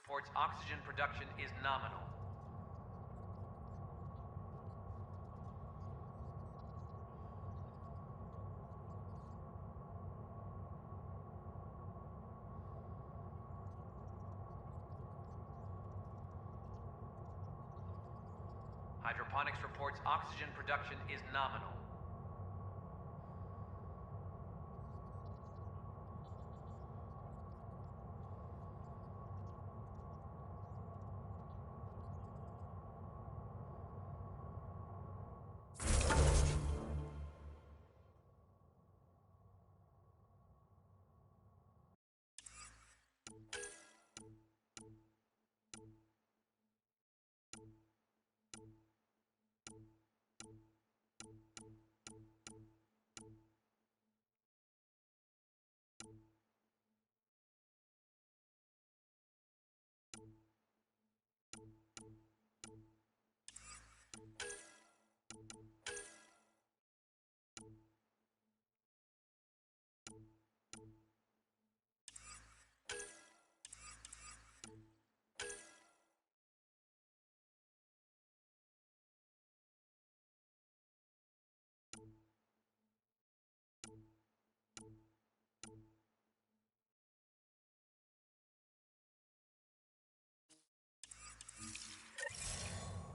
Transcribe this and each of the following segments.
reports oxygen production is nominal. Hydroponics reports oxygen production is nominal.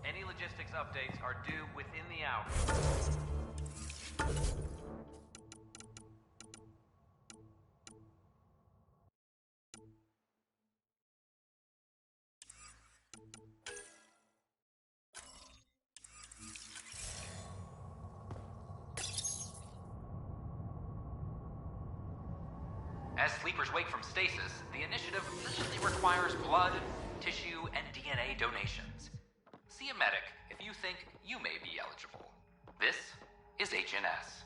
Any logistics updates are due within the hour. As sleepers wake from stasis, the initiative urgently requires blood, tissue, and DNA donations. See a medic if you think you may be eligible. This is HNS.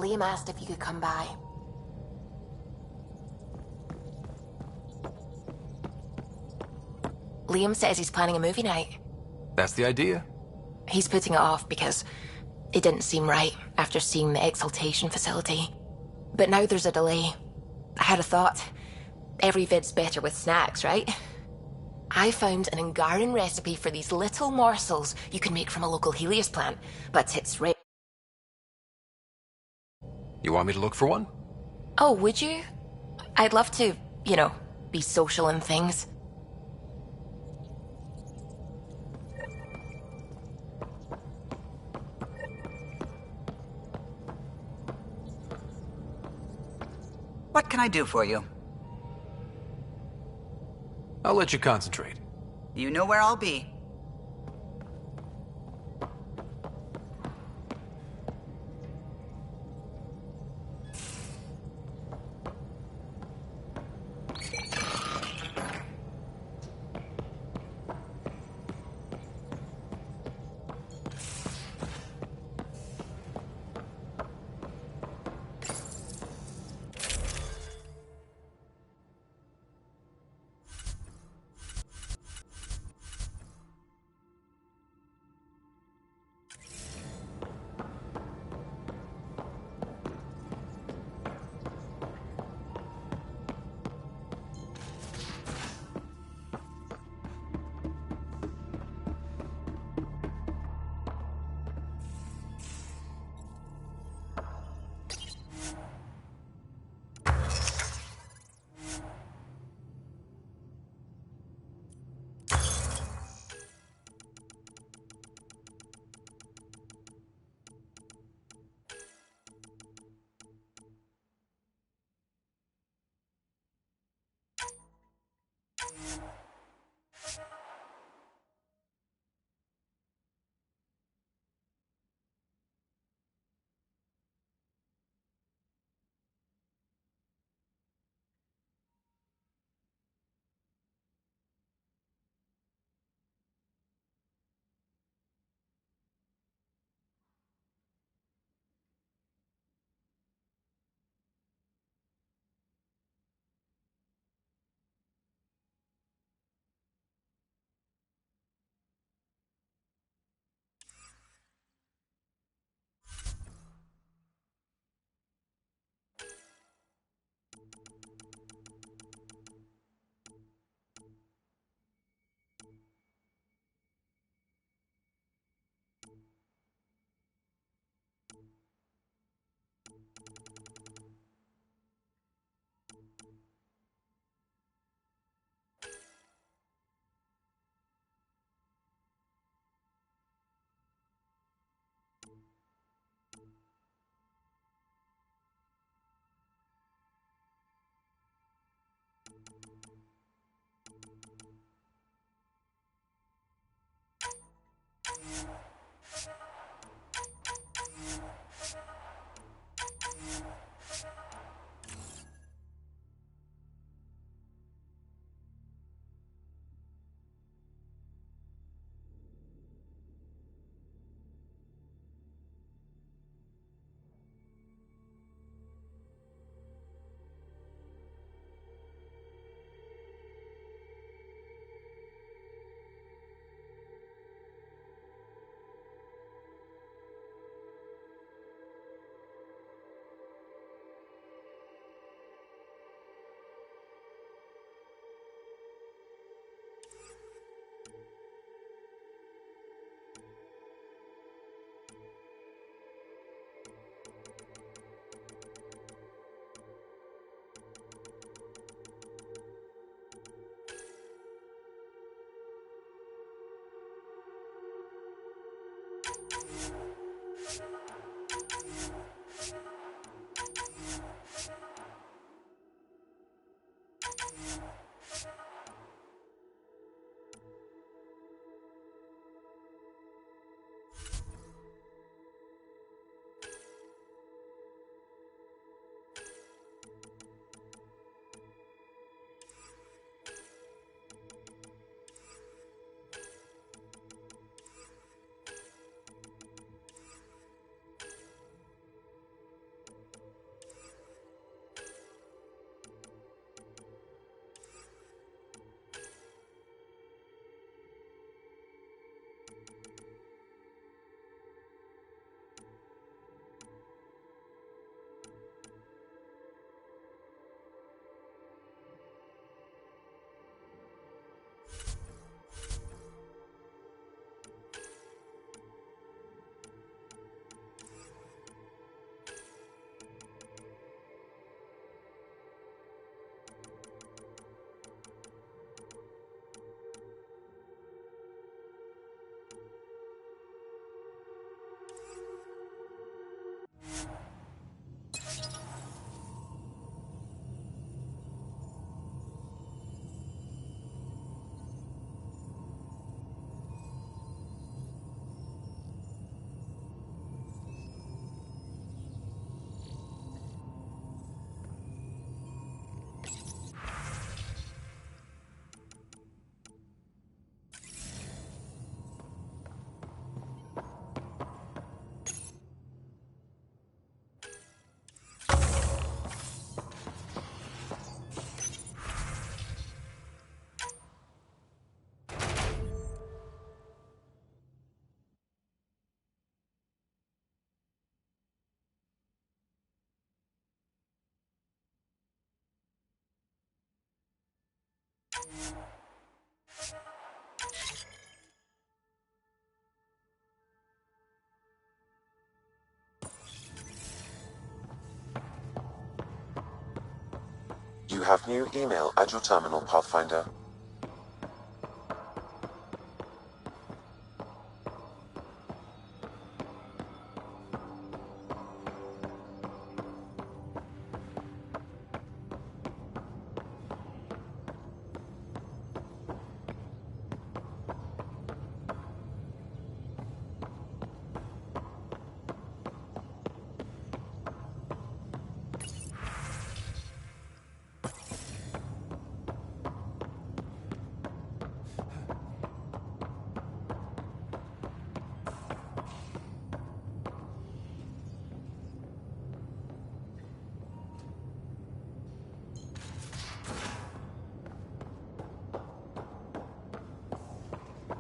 Liam asked if you could come by. Liam says he's planning a movie night. That's the idea. He's putting it off because it didn't seem right after seeing the exaltation facility. But now there's a delay. I had a thought. Every vid's better with snacks, right? I found an Angaran recipe for these little morsels you can make from a local Helios plant, but it's rare. You want me to look for one? Oh, would you? I'd love to, you know, be social and things. What can I do for you? I'll let you concentrate. You know where I'll be. You have new email at your terminal, Pathfinder.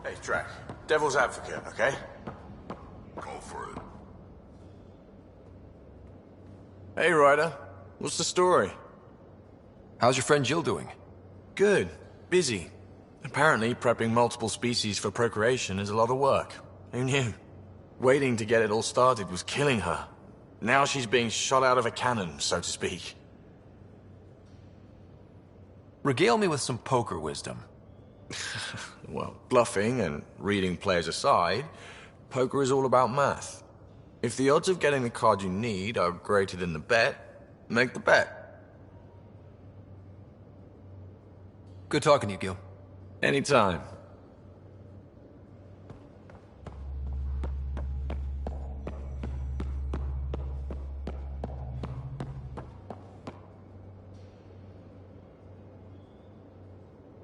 Hey, Drac. Devil's advocate, okay? Go for it. Hey, Ryder. What's the story? How's your friend Jill doing? Good. Busy. Apparently, prepping multiple species for procreation is a lot of work. Who knew? Waiting to get it all started was killing her. Now she's being shot out of a cannon, so to speak. Regale me with some poker wisdom. Well, bluffing and reading players aside, poker is all about math. If the odds of getting the card you need are greater than the bet, make the bet. Good talking to you, Gil. Anytime.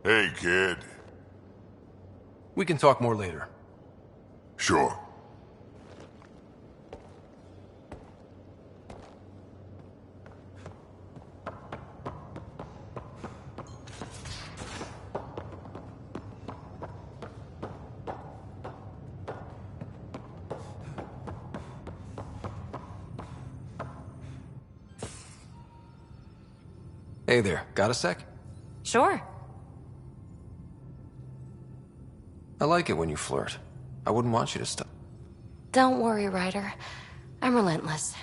Hey, kid. We can talk more later. Sure. Hey there, got a sec? Sure. I like it when you flirt. I wouldn't want you to stop. Don't worry, Ryder. I'm relentless.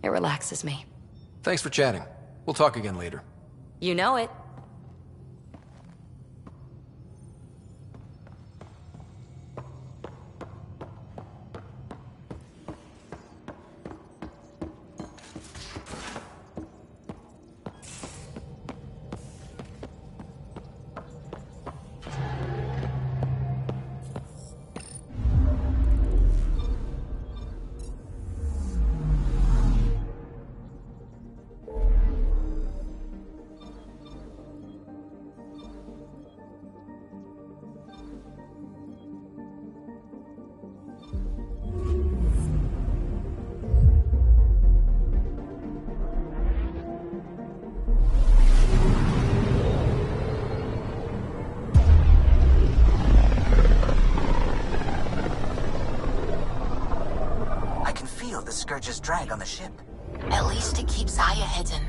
It relaxes me. Thanks for chatting. We'll talk again later. You know it. The Scourge's drag on the ship. At least it keeps Zaya hidden.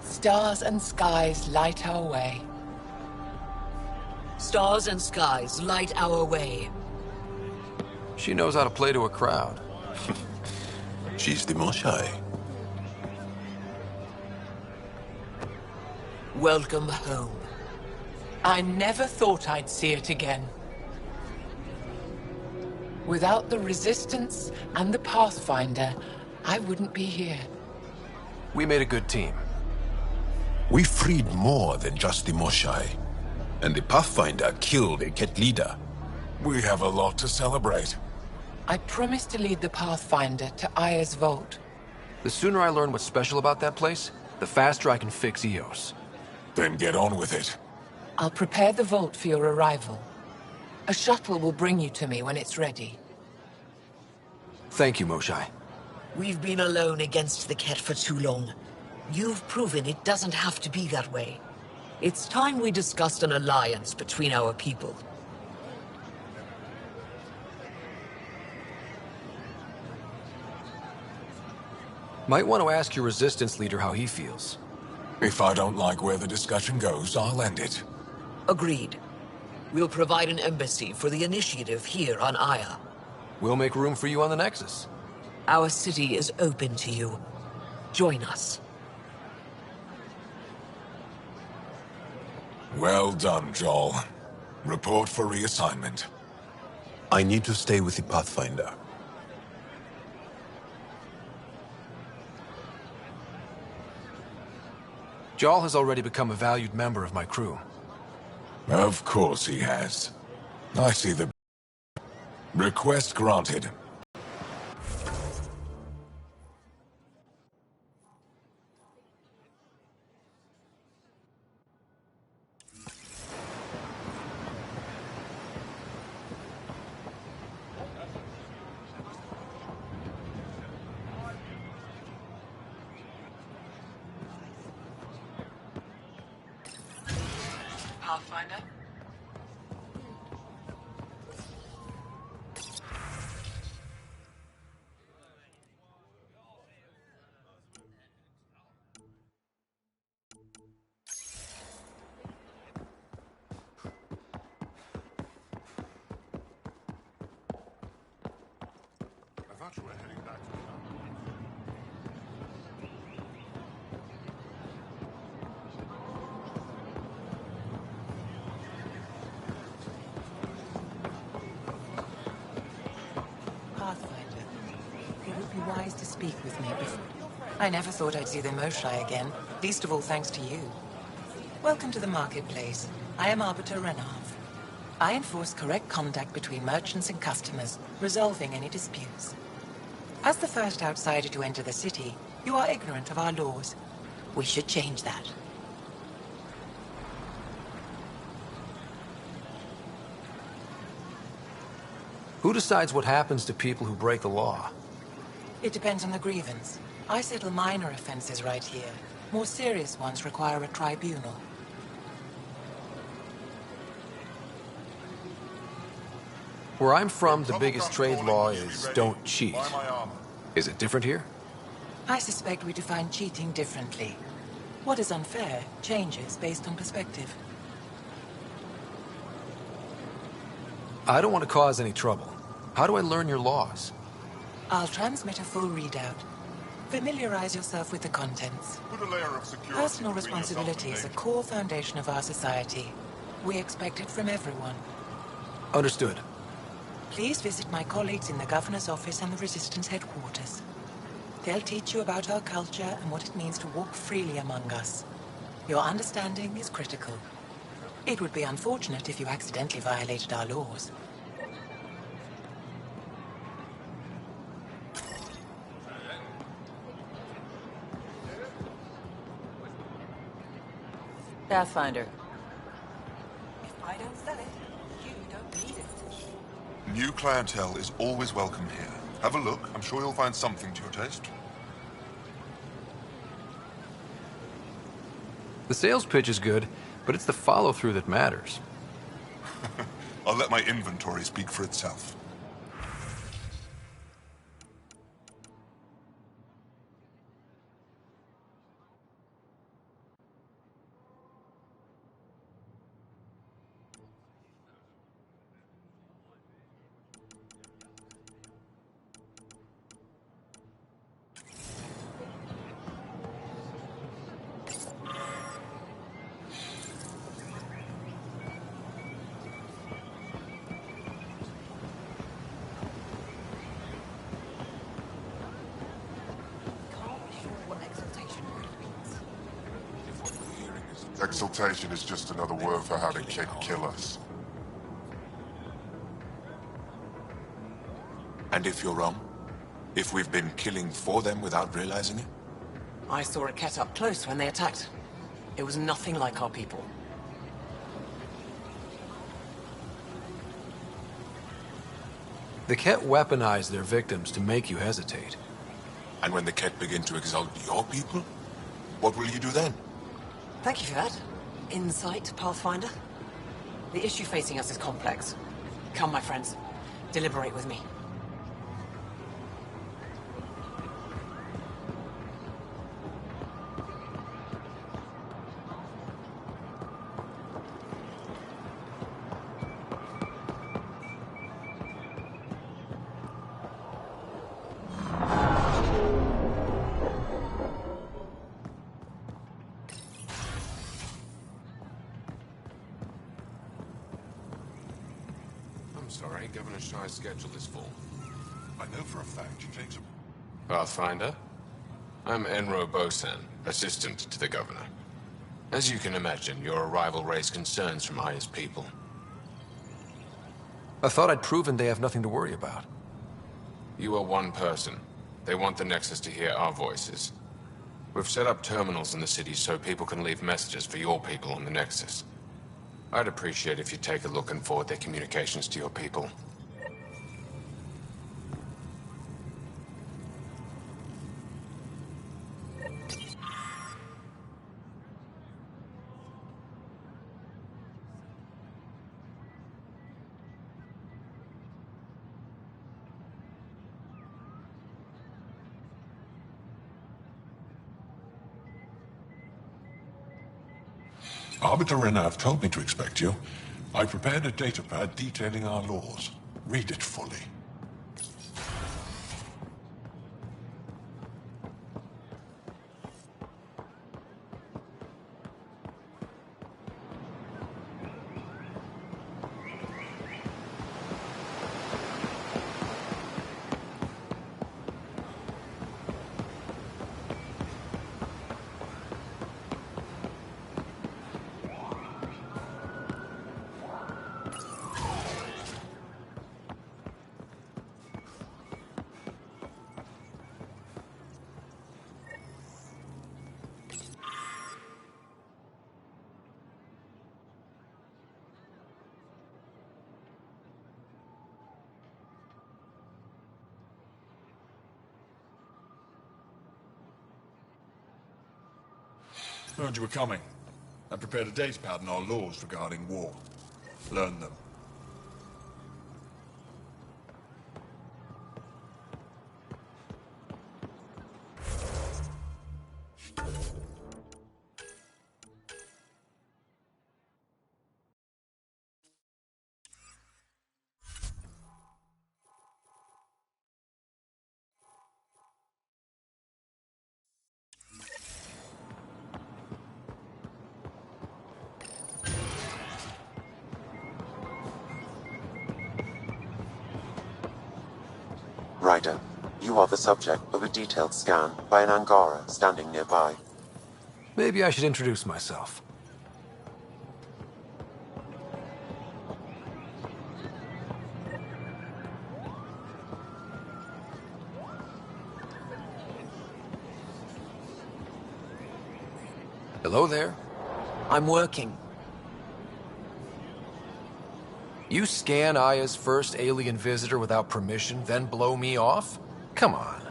Stars and skies light our way. Stars and skies light our way. She knows how to play to a crowd. She's the Moshai. Welcome home. I never thought I'd see it again. Without the Resistance and the Pathfinder, I wouldn't be here. We made a good team. We freed more than just the Moshai. And the Pathfinder killed a Ket leader. We have a lot to celebrate. I promised to lead the Pathfinder to Aya's vault. The sooner I learn what's special about that place, the faster I can fix EOS. Then get on with it. I'll prepare the vault for your arrival. A shuttle will bring you to me when it's ready. Thank you, Moshai. We've been alone against the Ket for too long. You've proven it doesn't have to be that way. It's time we discussed an alliance between our people. Might want to ask your Resistance leader how he feels. If I don't like where the discussion goes, I'll end it. Agreed. We'll provide an embassy for the initiative here on Aya. We'll make room for you on the Nexus. Our city is open to you. Join us. Well done, Joel. Report for reassignment. I need to stay with the Pathfinder. Jarl has already become a valued member of my crew. Of course he has. I see the... Request granted. Pathfinder? I thought you were heading back to town. Pathfinder. It would be wise to speak with me before... I never thought I'd see the Moshai again, least of all thanks to you. Welcome to the marketplace. I am Arbiter Renav. I enforce correct conduct between merchants and customers, resolving any disputes. As the first outsider to enter the city, you are ignorant of our laws. We should change that. Who decides what happens to people who break the law? It depends on the grievance. I settle minor offenses right here. More serious ones require a tribunal. Where I'm from, the biggest trade law is don't cheat. Is it different here? I suspect we define cheating differently. What is unfair changes based on perspective. I don't want to cause any trouble. How do I learn your laws? I'll transmit a full readout. Familiarize yourself with the contents. Put a layer of security Personal between responsibility is a yourself core foundation of our society. We expect it from everyone. Understood. Please visit my colleagues in the Governor's office and the Resistance headquarters. They'll teach you about our culture and what it means to walk freely among us. Your understanding is critical. It would be unfortunate if you accidentally violated our laws. Pathfinder. If I don't sell it, you don't need it. New clientele is always welcome here. Have a look. I'm sure you'll find something to your taste. The sales pitch is good, but it's the follow-through that matters. I'll let my inventory speak for itself. Exaltation is just another word for how they can kill us. And if you're wrong? If we've been killing for them without realizing it? I saw a Ket up close when they attacked. It was nothing like our people. The Ket weaponize their victims to make you hesitate. And when the Ket begin to exalt your people, what will you do then? Thank you for that. Insight, Pathfinder. The issue facing us is complex. Come, my friends. Deliberate with me. I'm sorry, Governor Shai's schedule is full. I know for a fact he takes a... Pathfinder? I'm Enro Bosan, assistant to the Governor. As you can imagine, your arrival raised concerns from Aya's people. I thought I'd proven they have nothing to worry about. You are one person. They want the Nexus to hear our voices. We've set up terminals in the city so people can leave messages for your people on the Nexus. I'd appreciate if you take a look and forward their communications to your people. Arbiter Renner have told me to expect you. I prepared a datapad detailing our laws. Read it fully. Heard you were coming. I prepared a datapad on our laws regarding war. Learn them. Ryder, you are the subject of a detailed scan by an Angara standing nearby. Maybe I should introduce myself. Hello there. I'm working. You scan Aya's first alien visitor without permission, then blow me off? Come on.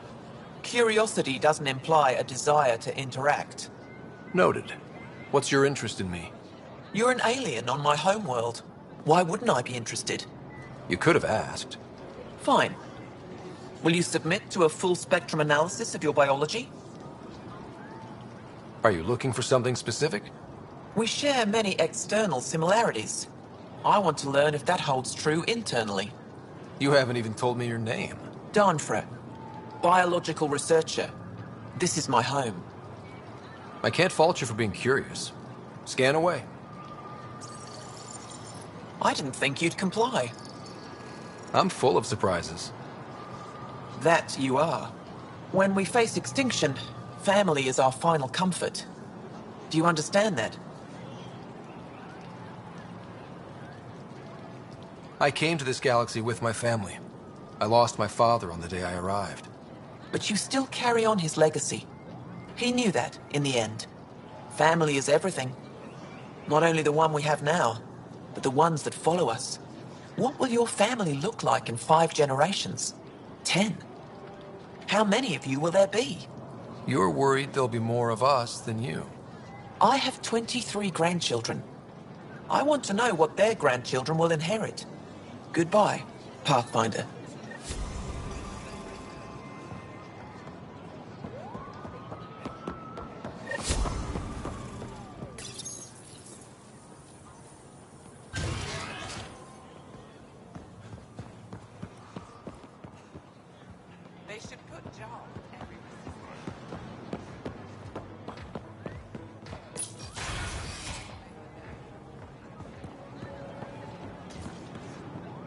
Curiosity doesn't imply a desire to interact. Noted. What's your interest in me? You're an alien on my homeworld. Why wouldn't I be interested? You could have asked. Fine. Will you submit to a full-spectrum analysis of your biology? Are you looking for something specific? We share many external similarities. I want to learn if that holds true internally. You haven't even told me your name. Danfra. Biological researcher. This is my home. I can't fault you for being curious. Scan away. I didn't think you'd comply. I'm full of surprises. That you are. When we face extinction, family is our final comfort. Do you understand that? I came to this galaxy with my family. I lost my father on the day I arrived. But you still carry on his legacy. He knew that, in the end. Family is everything. Not only the one we have now, but the ones that follow us. What will your family look like in 5 generations? 10? How many of you will there be? You're worried there'll be more of us than you. I have 23 grandchildren. I want to know what their grandchildren will inherit. Goodbye, Pathfinder. They should put Jar everywhere.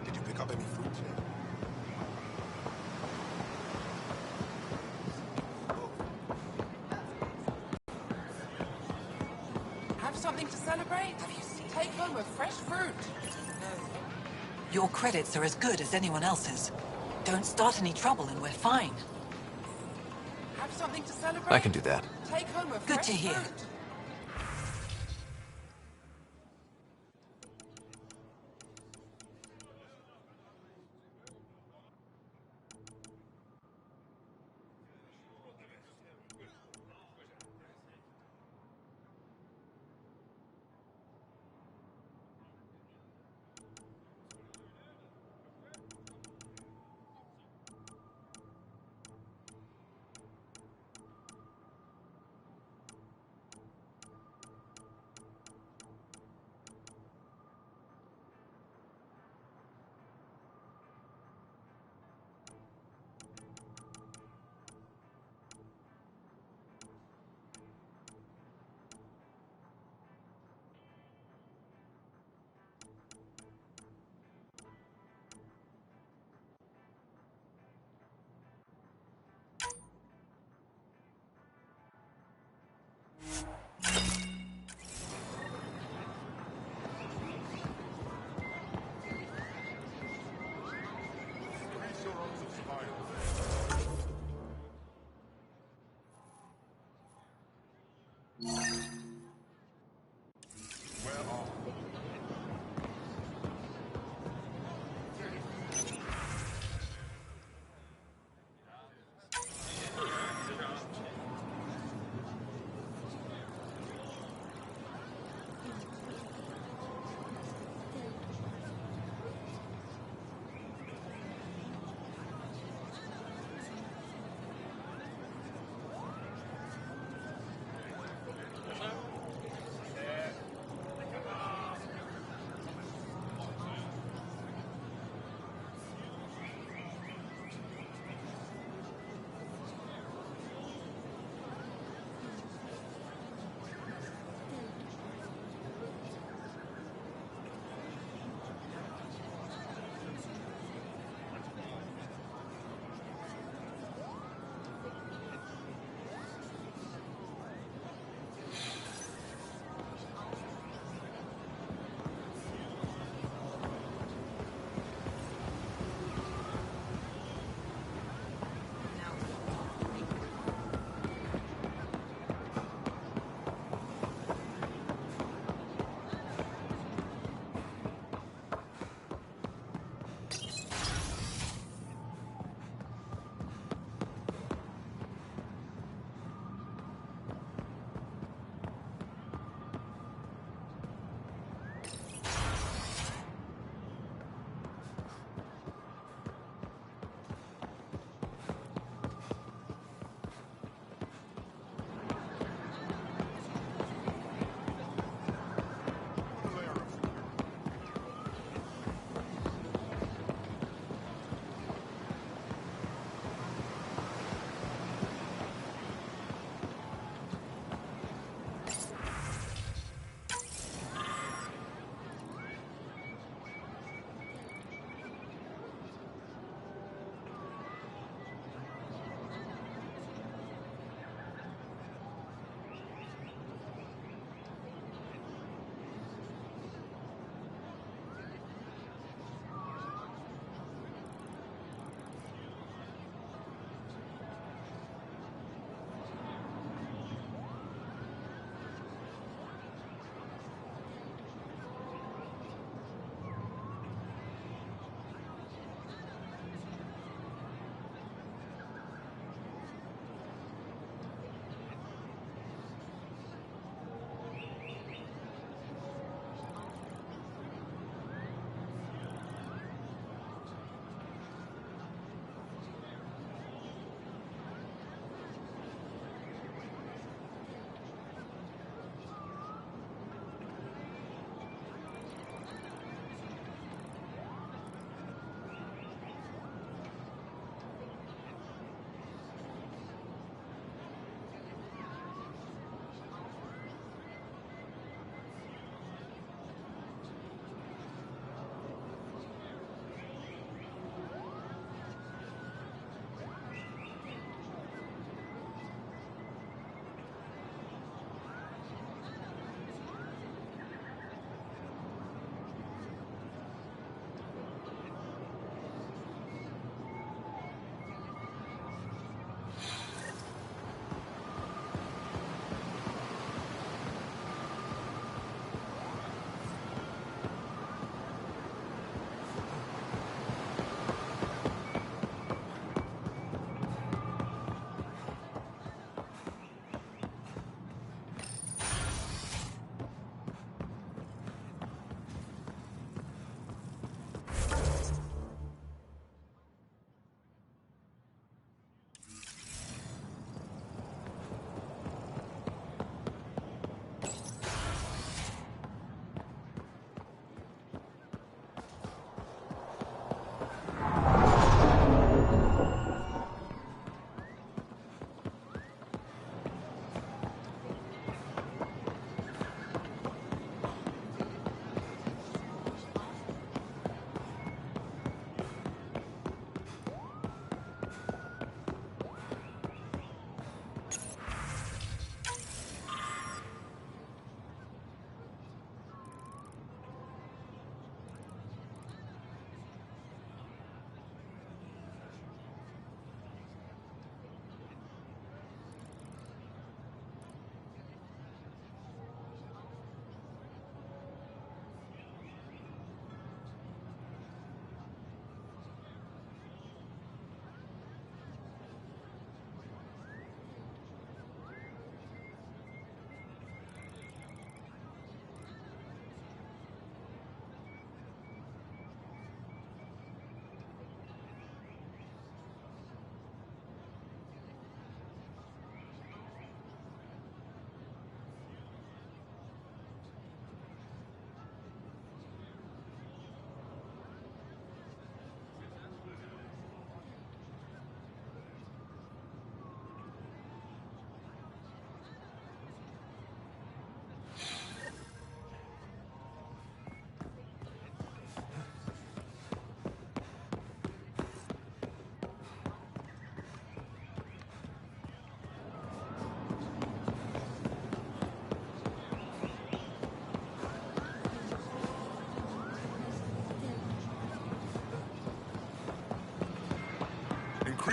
Did you pick up any fruit? Have something to celebrate? Have you seen? Take home a fresh fruit. Your credits are as good as anyone else's. Don't start any trouble and we're fine. Have something to celebrate? I can do that. Take home a Good fresh to hear. fruit.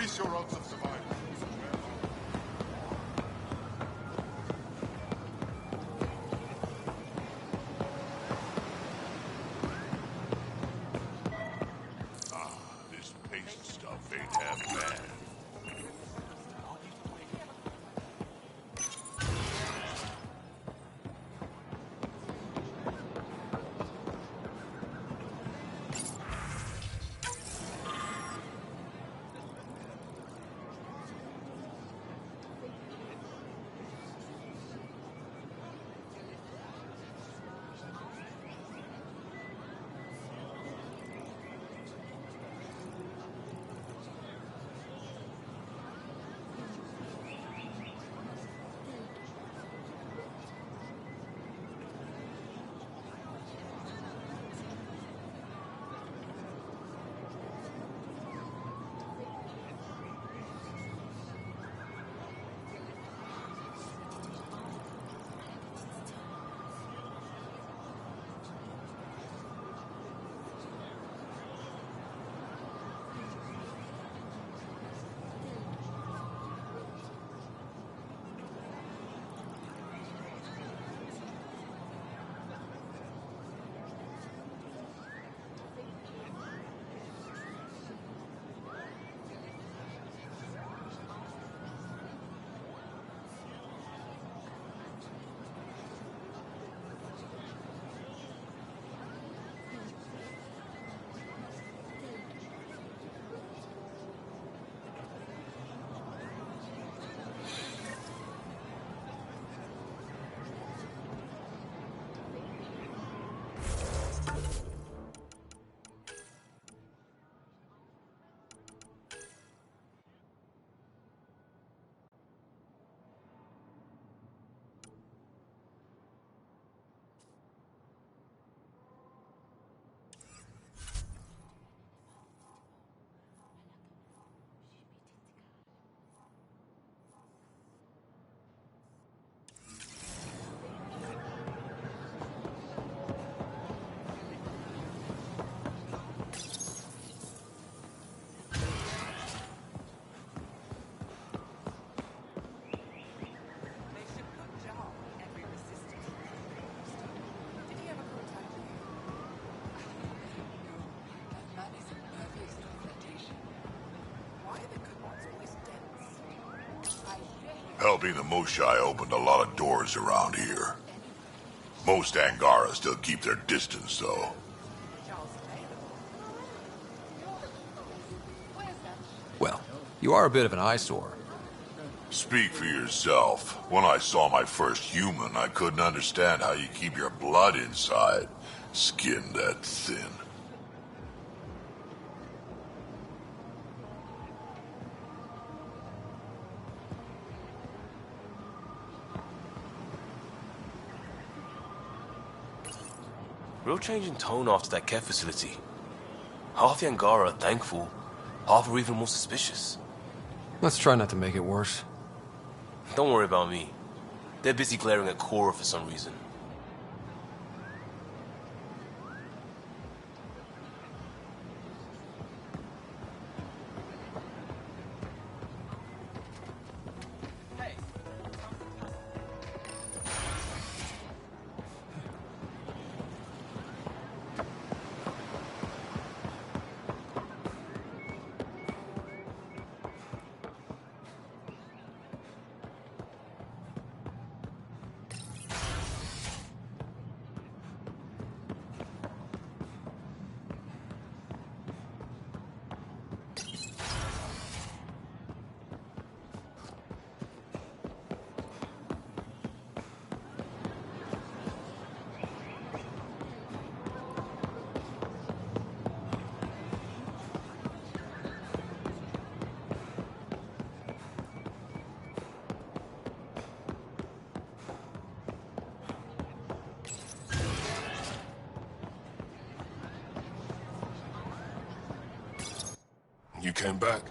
Increase your odds of survival. This paste stuff ain't half bad. Helping the Moshai opened a lot of doors around here. Most Angara still keep their distance, though. Well, you are a bit of an eyesore. Speak for yourself. When I saw my first human, I couldn't understand how you keep your blood inside. Skin that thin. Real change in tone after that care facility. Half the Angara are thankful, half are even more suspicious. Let's try not to make it worse. Don't worry about me. They're busy glaring at Cora for some reason. You came back?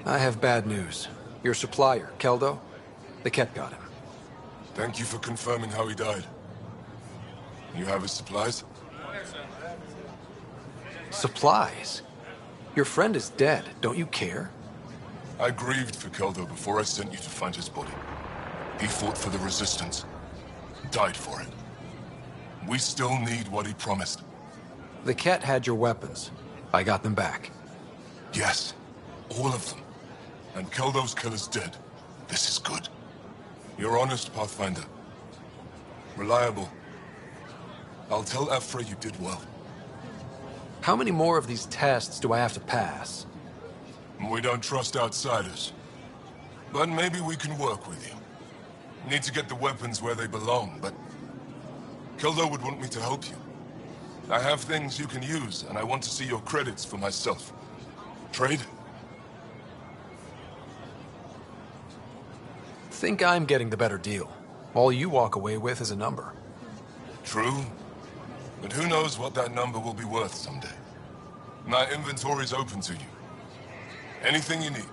I have bad news. Your supplier, Keldo, the Ket got him. Thank you for confirming how he died. You have his supplies? Supplies? Your friend is dead. Don't you care? I grieved for Keldo before I sent you to find his body. He fought for the Resistance. Died for it. We still need what he promised. The Ket had your weapons. I got them back. Yes, all of them. And Keldo's killer's dead. This is good. You're honest, Pathfinder. Reliable. I'll tell Ephra you did well. How many more of these tests do I have to pass? We don't trust outsiders. But maybe we can work with you. Need to get the weapons where they belong, but... Keldo would want me to help you. I have things you can use, and I want to see your credits for myself. Trade? Think I'm getting the better deal. All you walk away with is a number. True. But who knows what that number will be worth someday. My inventory's open to you. Anything you need.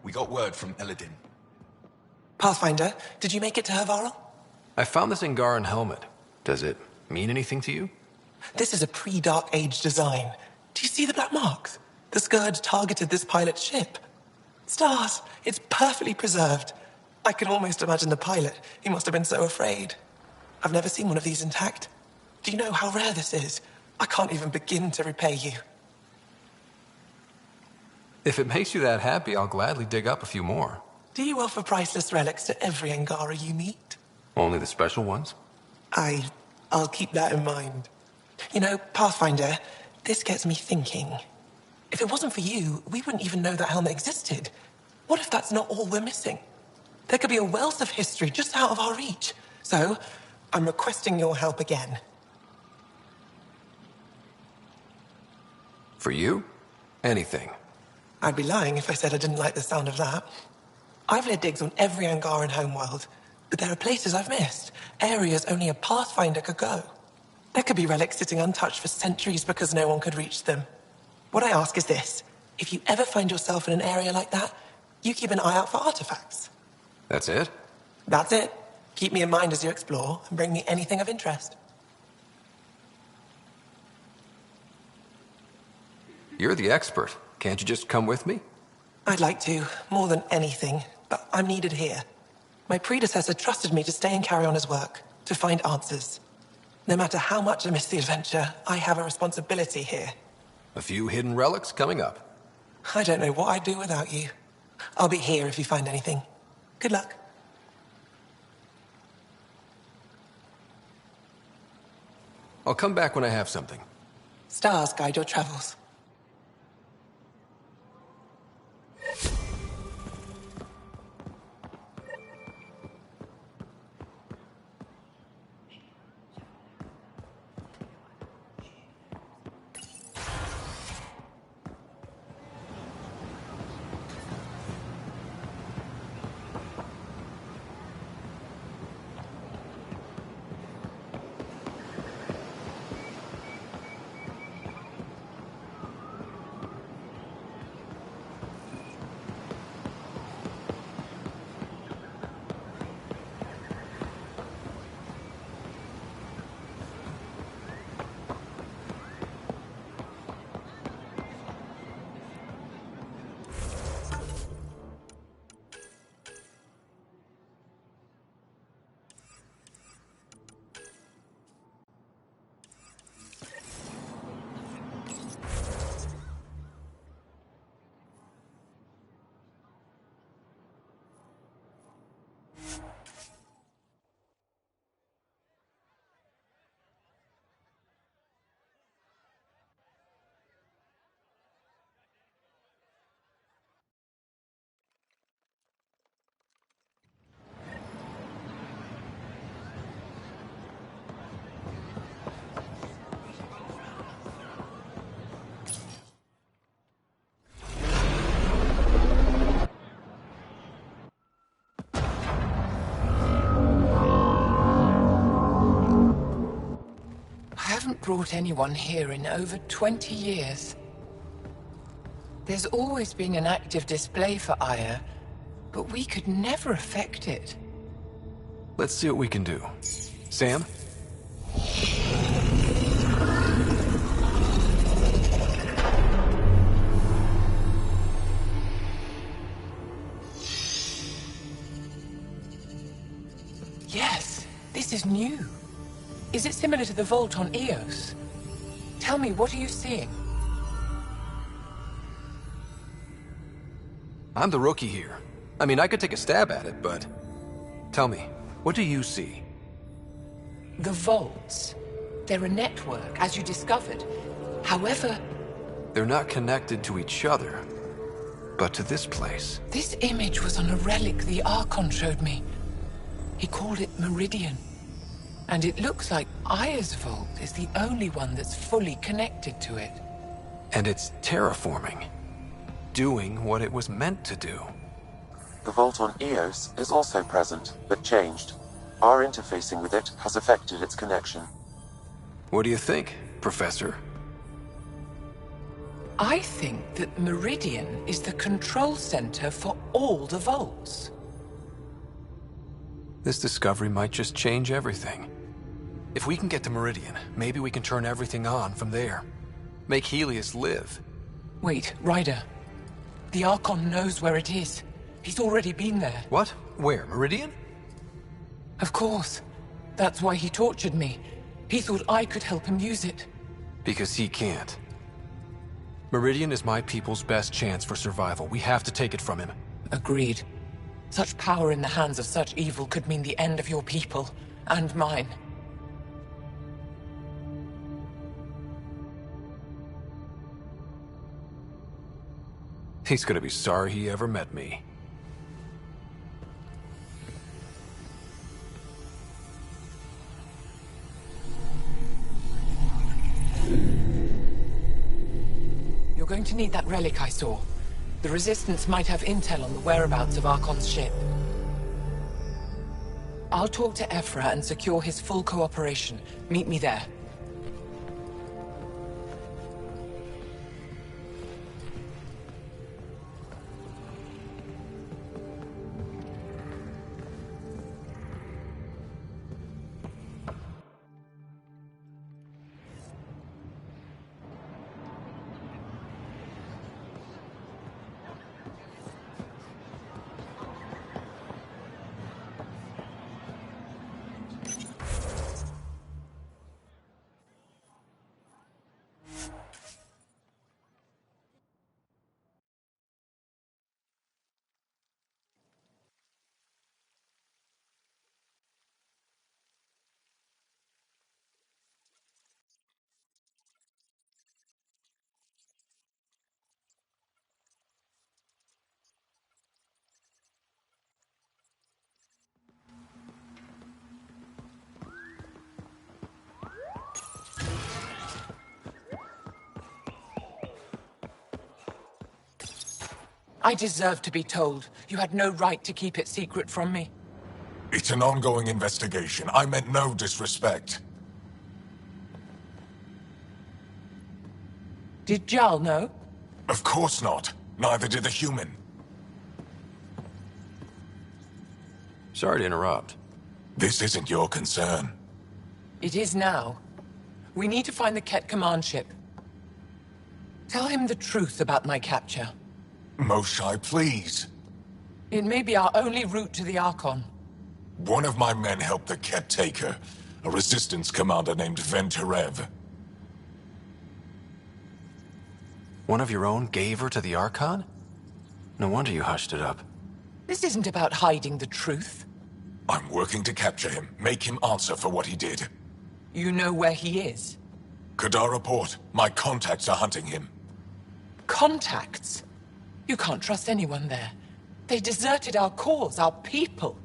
We got word from Eladin. Pathfinder, did you make it to Havarl? I found this Angaran helmet. Does it mean anything to you? This is a pre-Dark Age design. Do you see the black marks? The Scourge targeted this pilot's ship. Stars, it's perfectly preserved. I can almost imagine the pilot. He must have been so afraid. I've never seen one of these intact. Do you know how rare this is? I can't even begin to repay you. If it makes you that happy, I'll gladly dig up a few more. Do you offer priceless relics to every Angara you meet? Only the special ones? I'll keep that in mind. You know, Pathfinder, this gets me thinking. If it wasn't for you, we wouldn't even know that helmet existed. What if that's not all we're missing? There could be a wealth of history just out of our reach. So, I'm requesting your help again. For you? Anything. I'd be lying if I said I didn't like the sound of that. I've led digs on every Angaran homeworld, but there are places I've missed, areas only a Pathfinder could go. There could be relics sitting untouched for centuries because no one could reach them. What I ask is this: if you ever find yourself in an area like that, you keep an eye out for artifacts. That's it? That's it. Keep me in mind as you explore, and bring me anything of interest. You're the expert. Can't you just come with me? I'd like to, more than anything, but I'm needed here. My predecessor trusted me to stay and carry on his work, to find answers. No matter how much I miss the adventure, I have a responsibility here. A few hidden relics coming up. I don't know what I'd do without you. I'll be here if you find anything. Good luck. I'll come back when I have something. Stars guide your travels. I haven't brought anyone here in over 20 years. There's always been an active display for ire, but we could never affect it. Let's see what we can do. Sam? Yes, this is new. Is it similar to the vault on Eos? Tell me, what are you seeing? I'm the rookie here. I mean, I could take a stab at it, but... Tell me, what do you see? The vaults. They're a network, as you discovered. However... They're not connected to each other, but to this place. This image was on a relic the Archon showed me. He called it Meridian. And it looks like Aya's vault is the only one that's fully connected to it. And it's terraforming. Doing what it was meant to do. The vault on Eos is also present, but changed. Our interfacing with it has affected its connection. What do you think, Professor? I think that Meridian is the control center for all the vaults. This discovery might just change everything. If we can get to Meridian, maybe we can turn everything on from there. Make Helios live. Wait, Ryder. The Archon knows where it is. He's already been there. What? Where? Meridian? Of course. That's why he tortured me. He thought I could help him use it. Because he can't. Meridian is my people's best chance for survival. We have to take it from him. Agreed. Such power in the hands of such evil could mean the end of your people, and mine. He's gonna be sorry he ever met me. You're going to need that relic I saw. The Resistance might have intel on the whereabouts of Archon's ship. I'll talk to Ephra and secure his full cooperation. Meet me there. I deserve to be told. You had no right to keep it secret from me. It's an ongoing investigation. I meant no disrespect. Did Jal know? Of course not. Neither did the human. Sorry to interrupt. This isn't your concern. It is now. We need to find the Ket command ship. Tell him the truth about my capture. Moshai, please. It may be our only route to the Archon. One of my men helped the Ket taker, a resistance commander named Venturev. One of your own gave her to the Archon? No wonder you hushed it up. This isn't about hiding the truth. I'm working to capture him, make him answer for what he did. You know where he is? Kadara Port. My contacts are hunting him. Contacts? You can't trust anyone there. They deserted our cause, our people.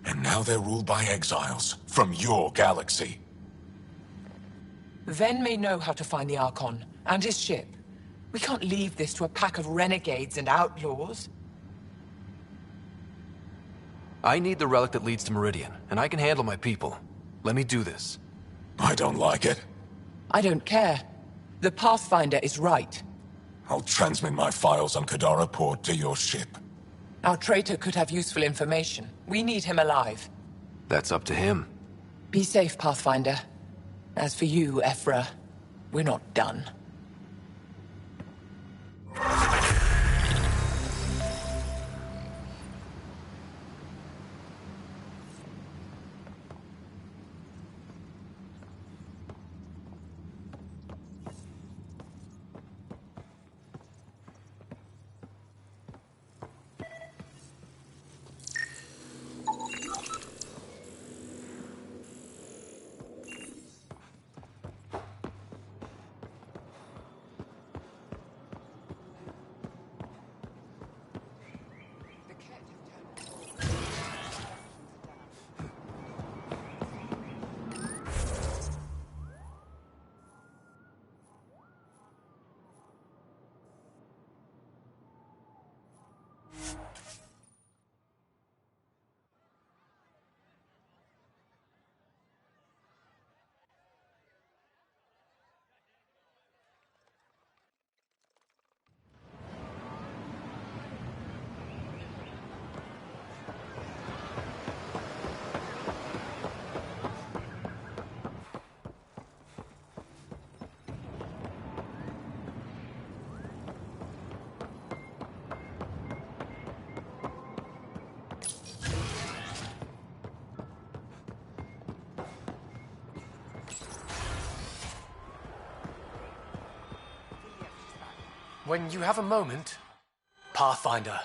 And now they're ruled by exiles from your galaxy. Ven may know how to find the Archon and his ship. We can't leave this to a pack of renegades and outlaws. I need the relic that leads to Meridian, and I can handle my people. Let me do this. I don't like it. I don't care. The Pathfinder is right. I'll transmit my files on Kadara Port to your ship. Our traitor could have useful information. We need him alive. That's up to him. Be safe, Pathfinder. As for you, Ephra, we're not done. When you have a moment... Pathfinder,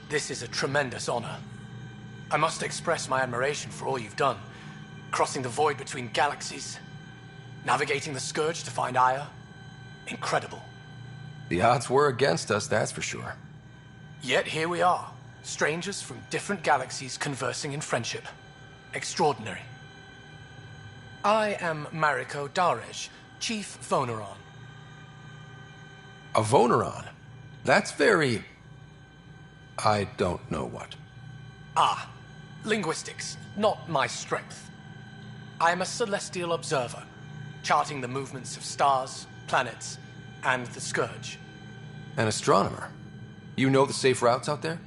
this is a tremendous honor. I must express my admiration for all you've done. Crossing the void between galaxies, navigating the Scourge to find Aya. Incredible. The odds were against us, that's for sure. Yet here we are, strangers from different galaxies conversing in friendship. Extraordinary. I am Mariko Darej, Chief Voneron. A Voneron? That's very... I don't know what. Ah, linguistics, not my strength. I am a celestial observer, charting the movements of stars, planets, and the Scourge. An astronomer? You know the safe routes out there?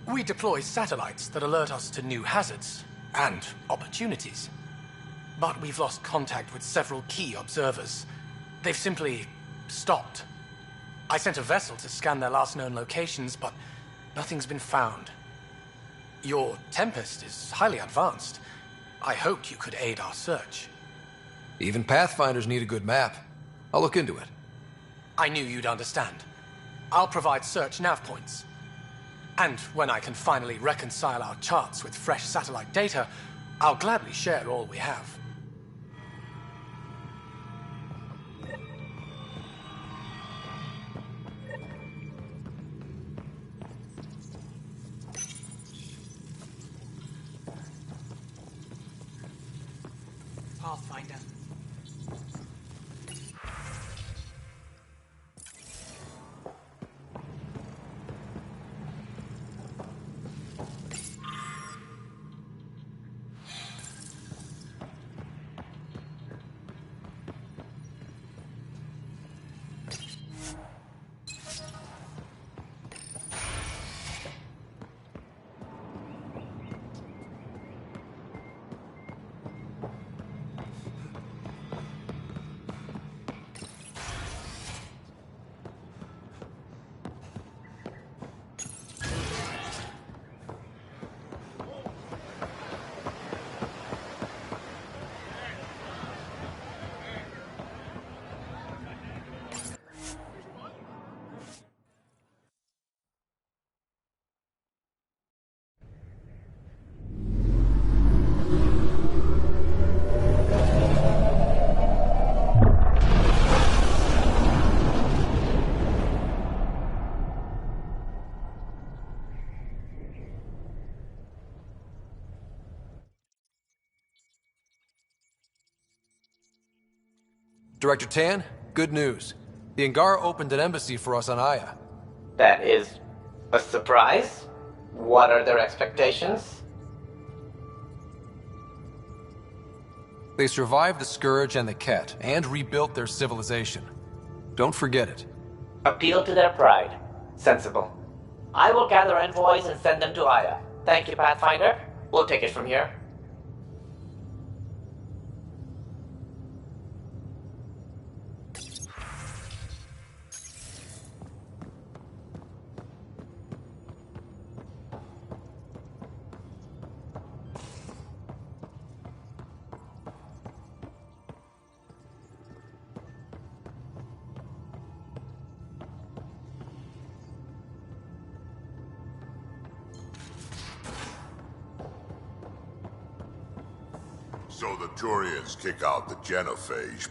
We deploy satellites that alert us to new hazards and opportunities. But we've lost contact with several key observers. They've simply stopped. I sent a vessel to scan their last known locations, but nothing's been found. Your Tempest is highly advanced. I hoped you could aid our search. Even Pathfinders need a good map. I'll look into it. I knew you'd understand. I'll provide search nav points. And when I can finally reconcile our charts with fresh satellite data, I'll gladly share all we have. Pathfinder. Director Tan, good news. The Angara opened an embassy for us on Aya. That is a surprise? What are their expectations? They survived the Scourge and the Ket, and rebuilt their civilization. Don't forget it. Appeal to their pride. Sensible. I will gather envoys and send them to Aya. Thank you, Pathfinder. We'll take it from here. So the Turians kick out the Genophage.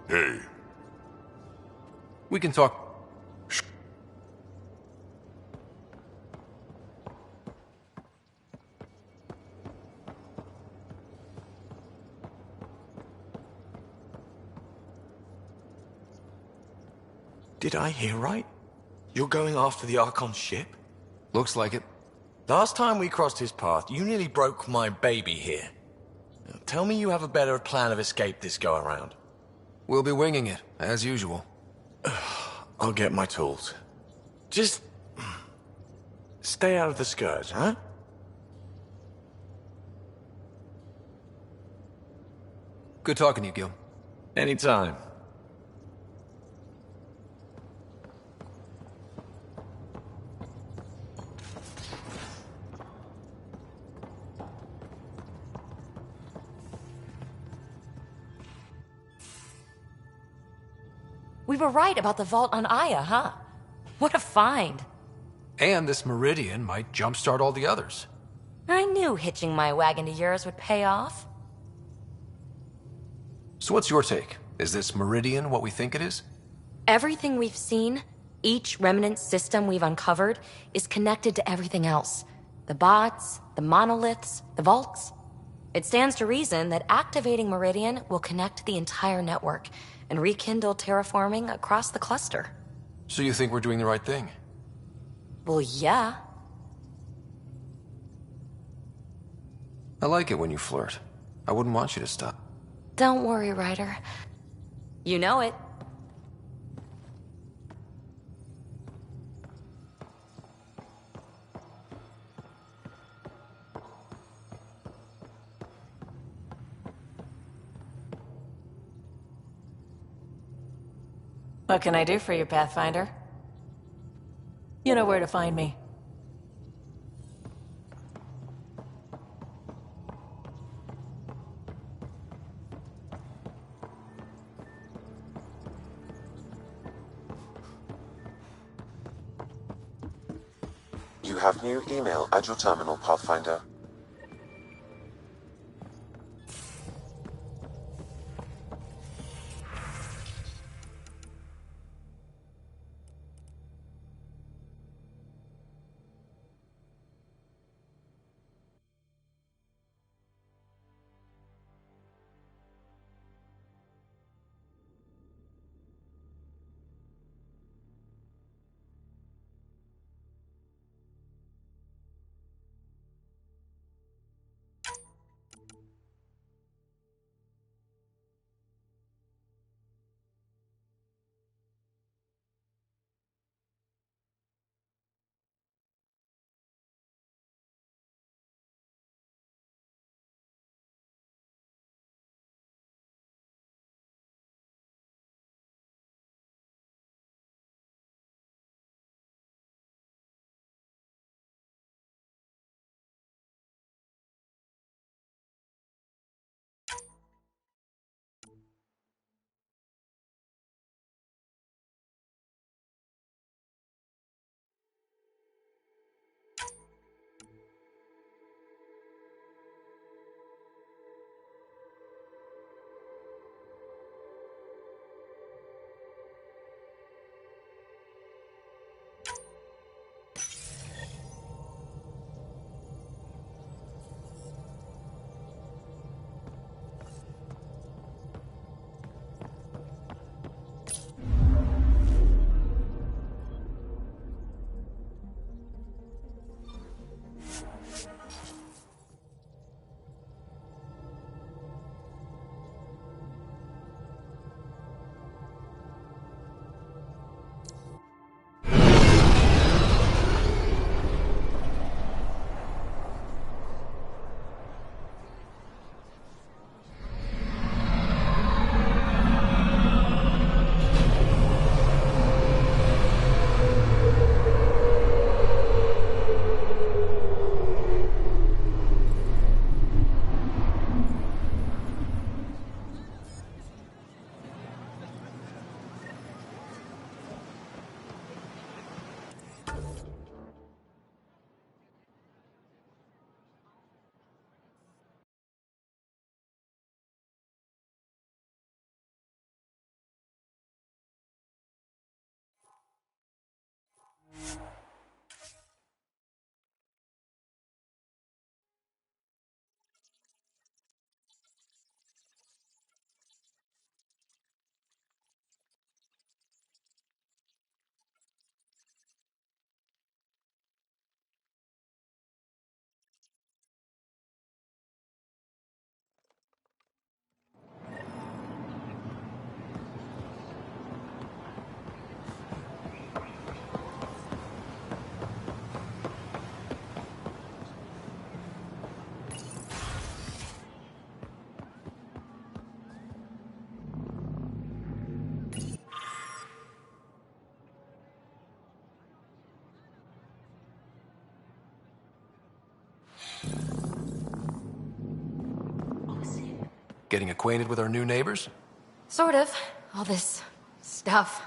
Hey. We can talk. Did I hear right? You're going after the Archon's ship? Looks like it. Last time we crossed his path, you nearly broke my baby here. Now, tell me you have a better plan of escape this go-around. We'll be winging it, as usual. I'll get my tools. Just... stay out of the Scourge, huh? Good talking to you, Gil. Anytime. We were right about the vault on Aya, huh? What a find. And this Meridian might jumpstart all the others. I knew hitching my wagon to yours would pay off. So what's your take? Is this Meridian what we think it is? Everything we've seen, each remnant system we've uncovered, is connected to everything else. The bots, the monoliths, the vaults. It stands to reason that activating Meridian will connect the entire network and rekindle terraforming across the cluster. So you think we're doing the right thing? Well, yeah. I like it when you flirt. I wouldn't want you to stop. Don't worry, Ryder. You know it. What can I do for you, Pathfinder? You know where to find me. You have new email at your terminal, Pathfinder. Getting acquainted with our new neighbors? Sort of. All this stuff.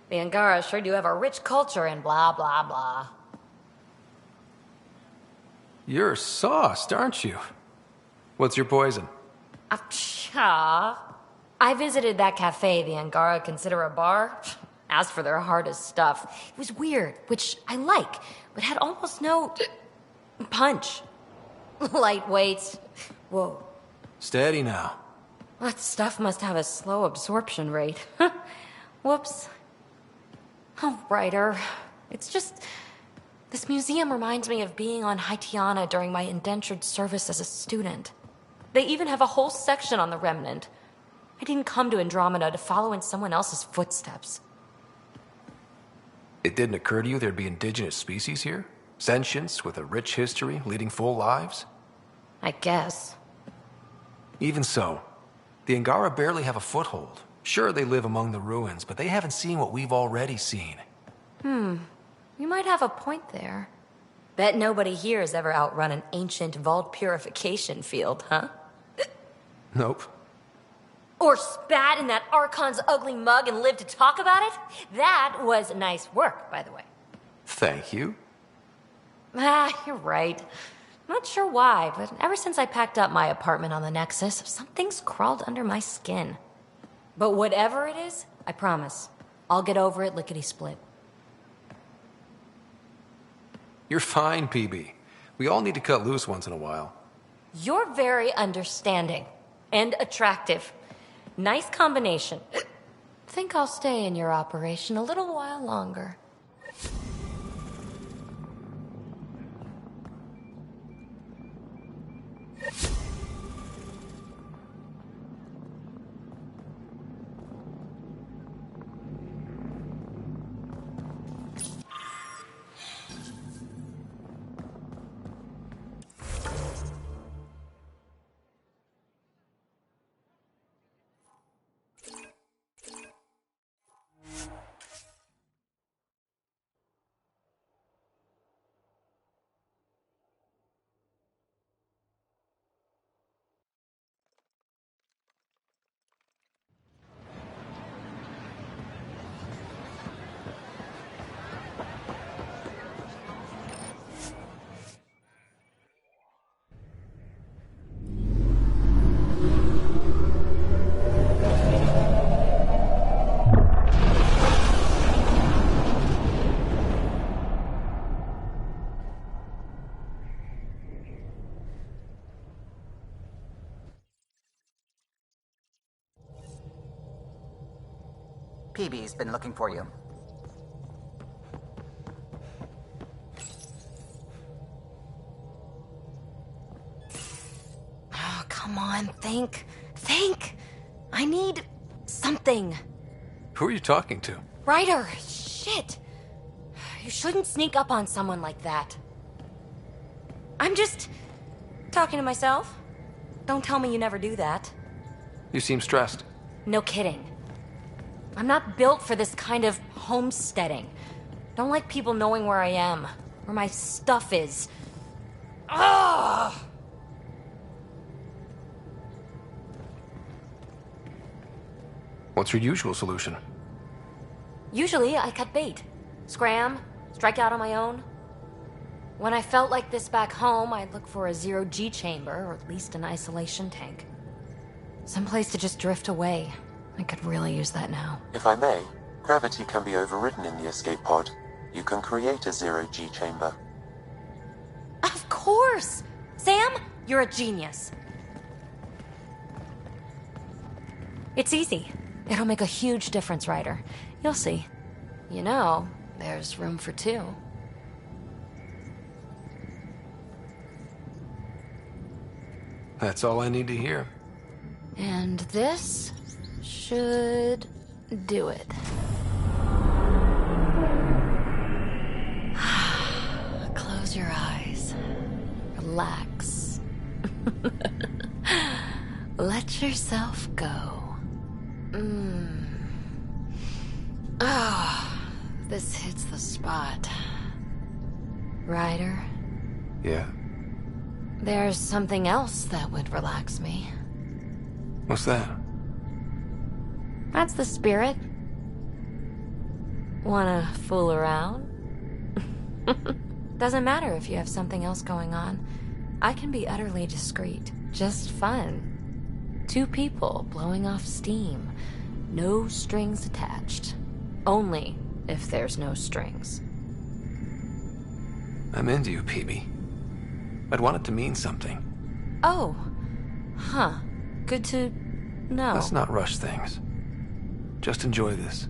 The Angara sure do have a rich culture and blah, blah, blah. You're sauced, aren't you? What's your poison? I visited that cafe the Angara consider a bar. Asked for their hardest stuff. It was weird, which I like, but had almost no punch. Lightweight. Whoa. Steady now. That stuff must have a slow absorption rate. Whoops. Oh, Ryder. It's just... This museum reminds me of being on Haitiana during my indentured service as a student. They even have a whole section on the Remnant. I didn't come to Andromeda to follow in someone else's footsteps. It didn't occur to you there'd be indigenous species here? Sentients with a rich history, leading full lives? I guess. Even so, the Angara barely have a foothold. Sure, they live among the ruins, but they haven't seen what we've already seen. You might have a point there. Bet nobody here has ever outrun an ancient vault purification field, huh? Nope. Or spat in that Archon's ugly mug and lived to talk about it? That was nice work, by the way. Thank you. You're right. Not sure why, but ever since I packed up my apartment on the Nexus, something's crawled under my skin. But whatever it is, I promise, I'll get over it lickety-split. You're fine, PB. We all need to cut loose once in a while. You're very understanding and attractive. Nice combination. Think I'll stay in your operation a little while longer. PB's been looking for you. Oh, come on, think. Think! I need something. Who are you talking to? Ryder, shit. You shouldn't sneak up on someone like that. I'm just talking to myself. Don't tell me you never do that. You seem stressed. No kidding. I'm not built for this kind of homesteading. Don't like people knowing where I am, where my stuff is. Ugh! What's your usual solution? Usually, I cut bait. Scram, strike out on my own. When I felt like this back home, I'd look for a zero-G chamber, or at least an isolation tank. Someplace to just drift away. I could really use that now. If I may, gravity can be overridden in the escape pod. You can create a zero-G chamber. Of course! Sam, you're a genius. It's easy. It'll make a huge difference, Ryder. You'll see. You know, there's room for two. That's all I need to hear. And this should do it. Close your eyes. Relax. Let yourself go. This hits the spot. Ryder? Yeah? There's something else that would relax me. What's that? That's the spirit. Wanna fool around? Doesn't matter if you have something else going on. I can be utterly discreet. Just fun. Two people blowing off steam. No strings attached. Only if there's no strings. I'm into you, PB. I'd want it to mean something. Oh. Huh. Good to know. Let's not rush things. Just enjoy this.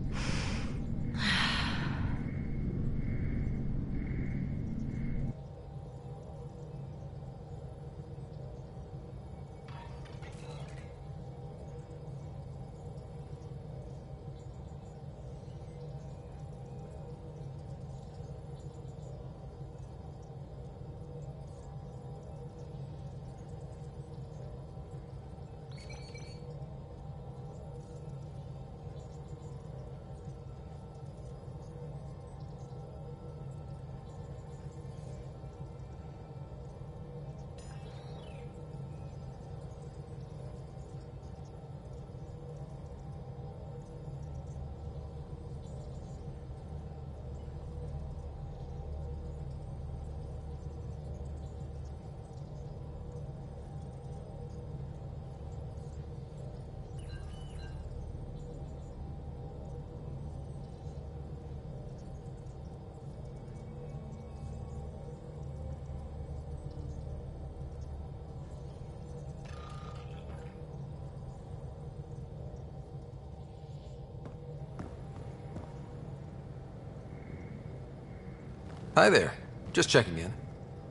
Hi there. Just checking in.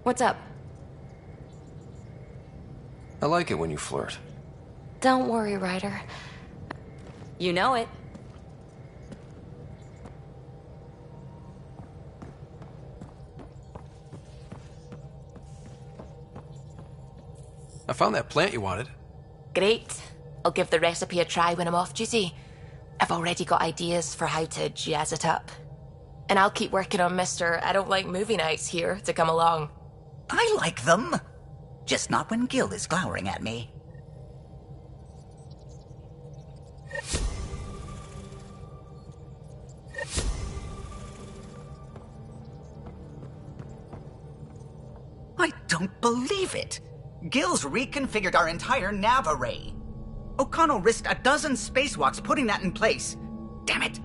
What's up? I like it when you flirt. Don't worry, Ryder. You know it. I found that plant you wanted. Great. I'll give the recipe a try when I'm off duty. I've already got ideas for how to jazz it up. And I'll keep working on Mr. I don't like movie nights here to come along. I like them. Just not when Gil is glowering at me. I don't believe it. Gil's reconfigured our entire nav array. O'Connell risked a dozen spacewalks putting that in place. Damn it.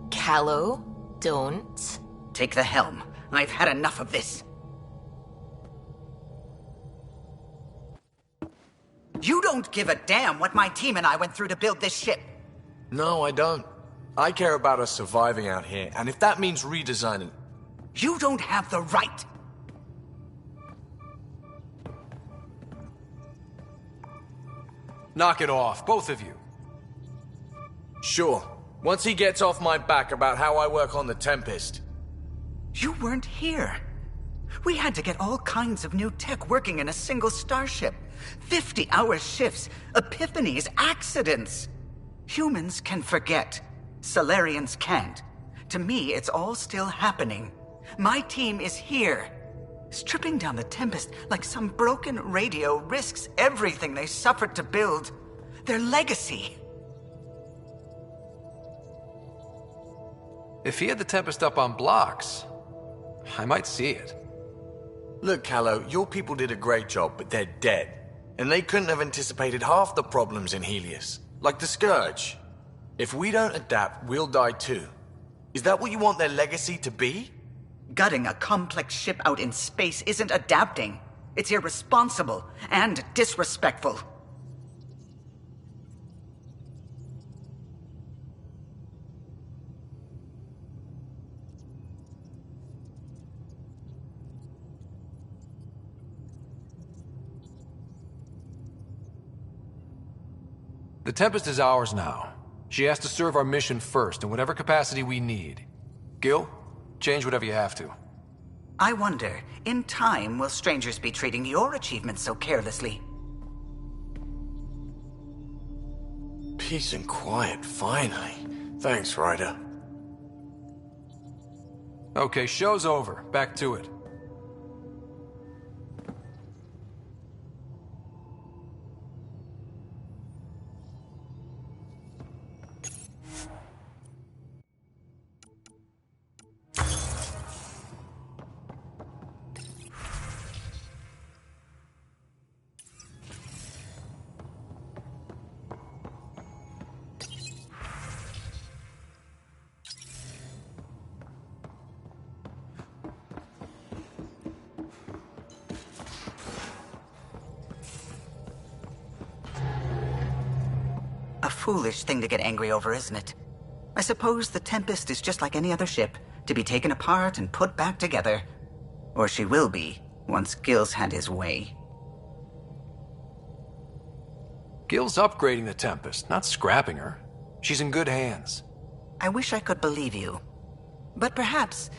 Callow, don't. Take the helm. I've had enough of this. You don't give a damn what my team and I went through to build this ship. No, I don't. I care about us surviving out here, and if that means redesigning... You don't have the right. Knock it off, both of you. Sure. Once he gets off my back about how I work on the Tempest. You weren't here. We had to get all kinds of new tech working in a single starship. 50-hour shifts, epiphanies, accidents. Humans can forget. Solarians can't. To me, it's all still happening. My team is here. Stripping down the Tempest like some broken radio risks everything they suffered to build. Their legacy. If he had the Tempest up on blocks, I might see it. Look, Callow, your people did a great job, but they're dead. And they couldn't have anticipated half the problems in Helios. Like the Scourge. If we don't adapt, we'll die too. Is that what you want their legacy to be? Gutting a complex ship out in space isn't adapting. It's irresponsible and disrespectful. The Tempest is ours now. She has to serve our mission first in whatever capacity we need. Gil, change whatever you have to. I wonder, in time, will strangers be treating your achievements so carelessly? Peace and quiet, finally. Thanks, Ryder. Okay, show's over. Back to it. A foolish thing to get angry over, isn't it? I suppose the Tempest is just like any other ship, to be taken apart and put back together. Or she will be, once Gil's had his way. Gil's upgrading the Tempest, not scrapping her. She's in good hands. I wish I could believe you. But perhaps...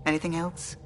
Anything else?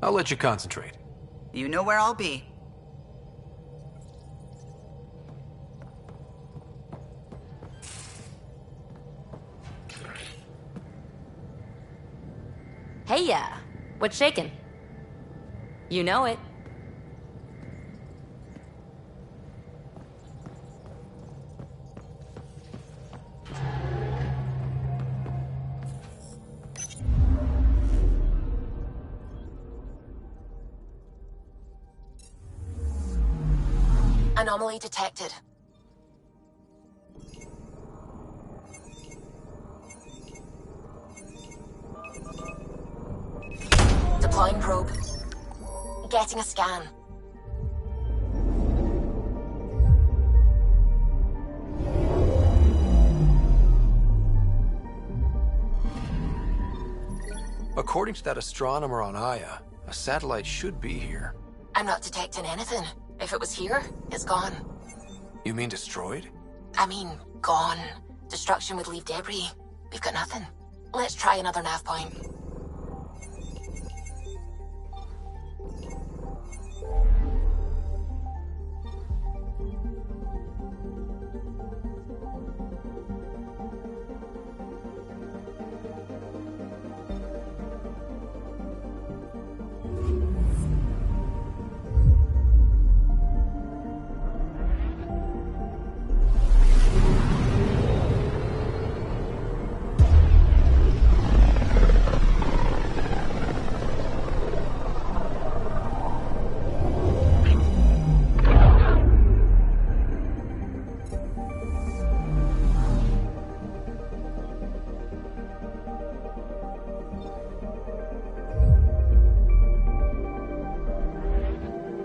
I'll let you concentrate. You know where I'll be. Hey, what's shaking? You know it. Anomaly detected. Deploying probe. Getting a scan. According to that astronomer on Aya, a satellite should be here. I'm not detecting anything. If it was here, it's gone. You mean destroyed? I mean, gone. Destruction would leave debris. We've got nothing. Let's try another nav point.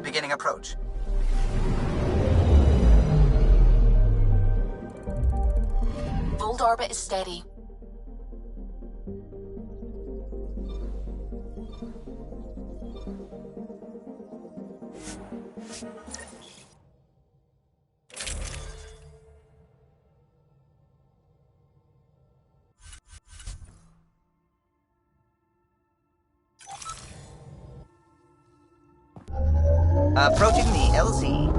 Beginning approach. Fold orbit is steady. Approaching the LZ.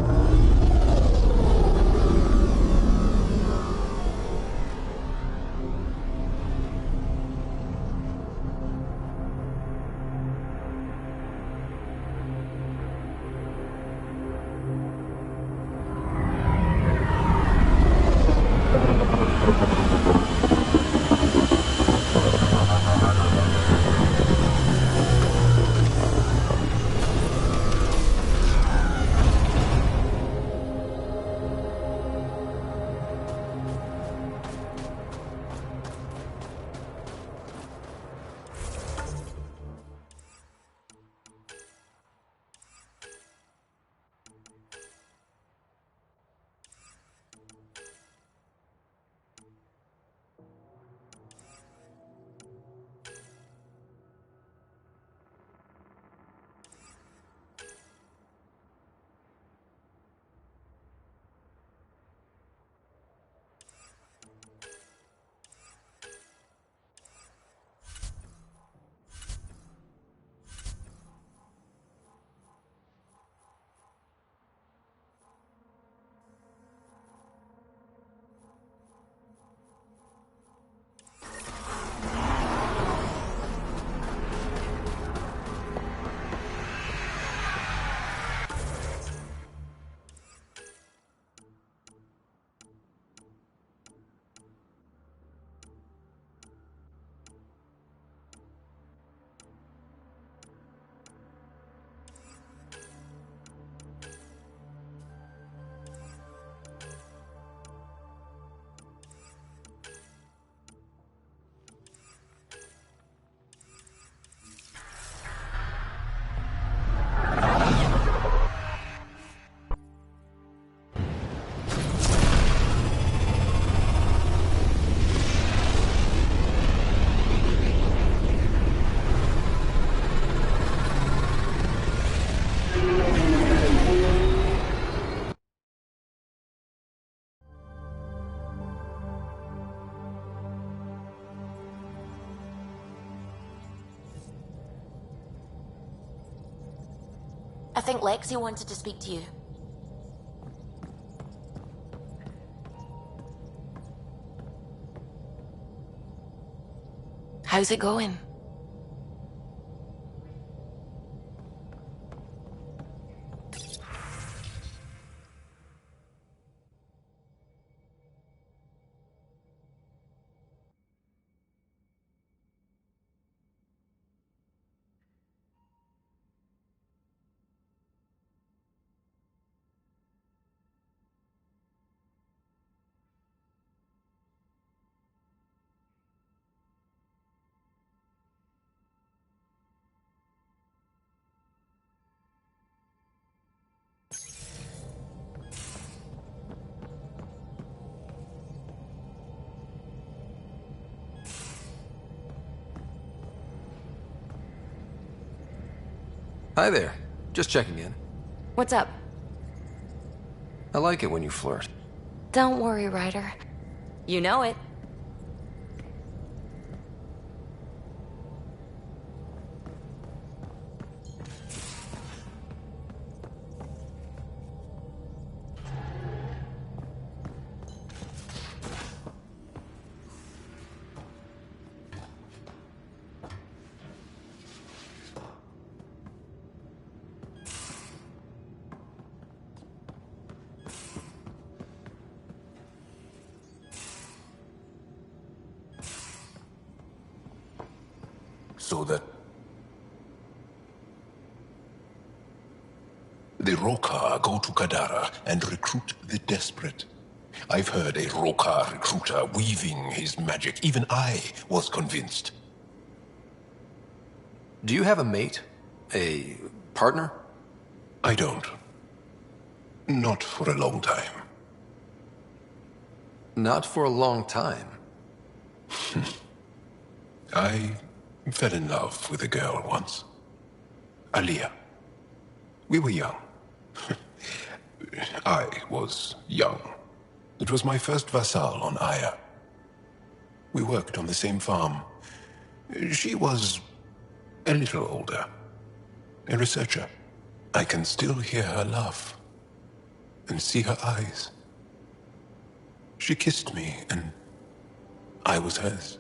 I think Lexi wanted to speak to you. How's it going? Hi there. Just checking in. What's up? I like it when you flirt. Don't worry, Ryder. You know it. So that the Roka go to Kadara and recruit the desperate. I've heard a Roka recruiter weaving his magic. Even I was convinced. Do you have a mate? A partner? I don't. Not for a long time. Not for a long time? I fell in love with a girl once. Aliyah. We were young. I was young. It was my first vassal on Aya. We worked on the same farm. She was a little older. A researcher. I can still hear her laugh and see her eyes. She kissed me and I was hers.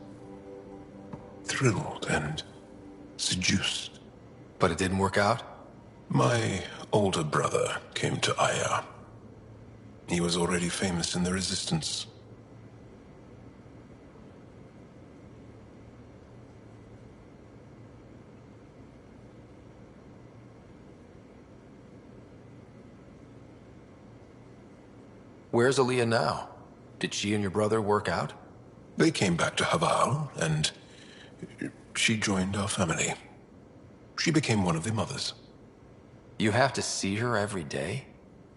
Thrilled and seduced. But it didn't work out? My older brother came to Aya. He was already famous in the Resistance. Where's Aliyah now? Did she and your brother work out? They came back to Haval, and she joined our family. She became one of the mothers. You have to see her every day?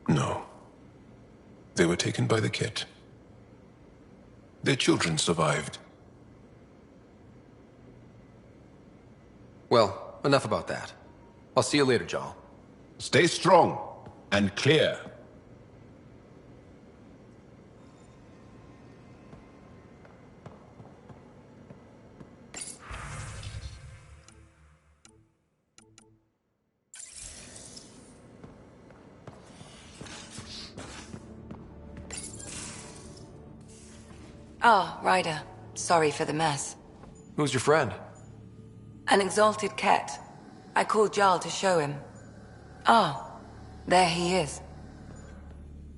No. They were taken by the Ket. Their children survived. Well, enough about that. I'll see you later, Jal. Stay strong and clear. Ah, Ryder. Sorry for the mess. Who's your friend? An exalted Ket. I called Jarl to show him. Ah, there he is.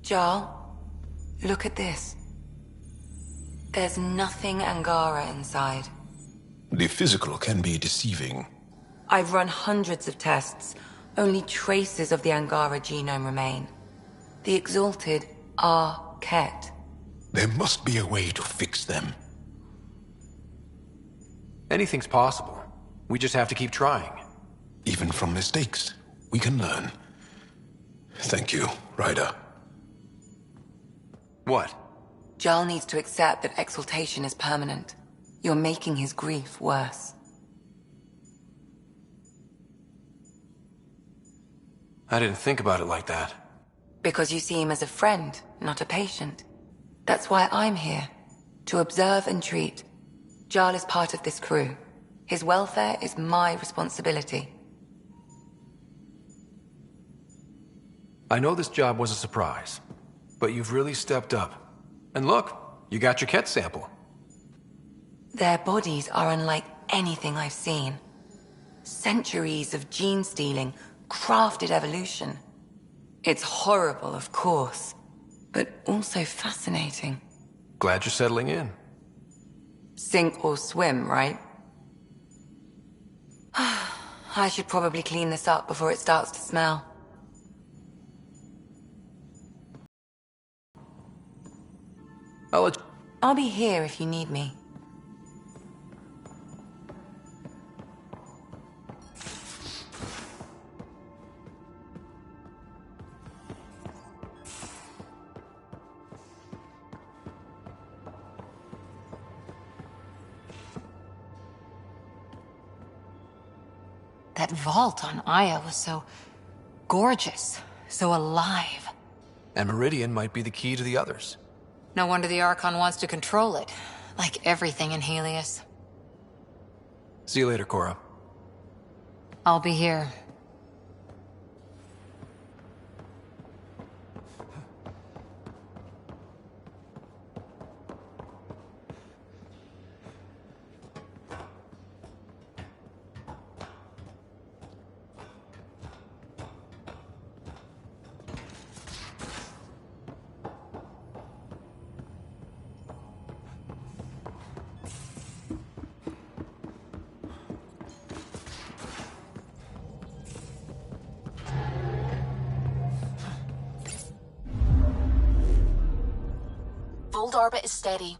Jarl, look at this. There's nothing Angara inside. The physical can be deceiving. I've run hundreds of tests. Only traces of the Angara genome remain. The exalted are Ket. There must be a way to fix them. Anything's possible. We just have to keep trying. Even from mistakes, we can learn. Thank you, Ryder. What? Jarl needs to accept that exaltation is permanent. You're making his grief worse. I didn't think about it like that. Because you see him as a friend, not a patient. That's why I'm here. To observe and treat. Jarl is part of this crew. His welfare is my responsibility. I know this job was a surprise, but you've really stepped up. And look, you got your Ket sample. Their bodies are unlike anything I've seen. Centuries of gene stealing, crafted evolution. It's horrible, of course, but also fascinating. Glad you're settling in. Sink or swim, right? I should probably clean this up before it starts to smell. I'll be here if you need me. That vault on Aya was so gorgeous, so alive. And Meridian might be the key to the others. No wonder the Archon wants to control it, like everything in Helios. See you later, Cora. I'll be here. Fold orbit is steady.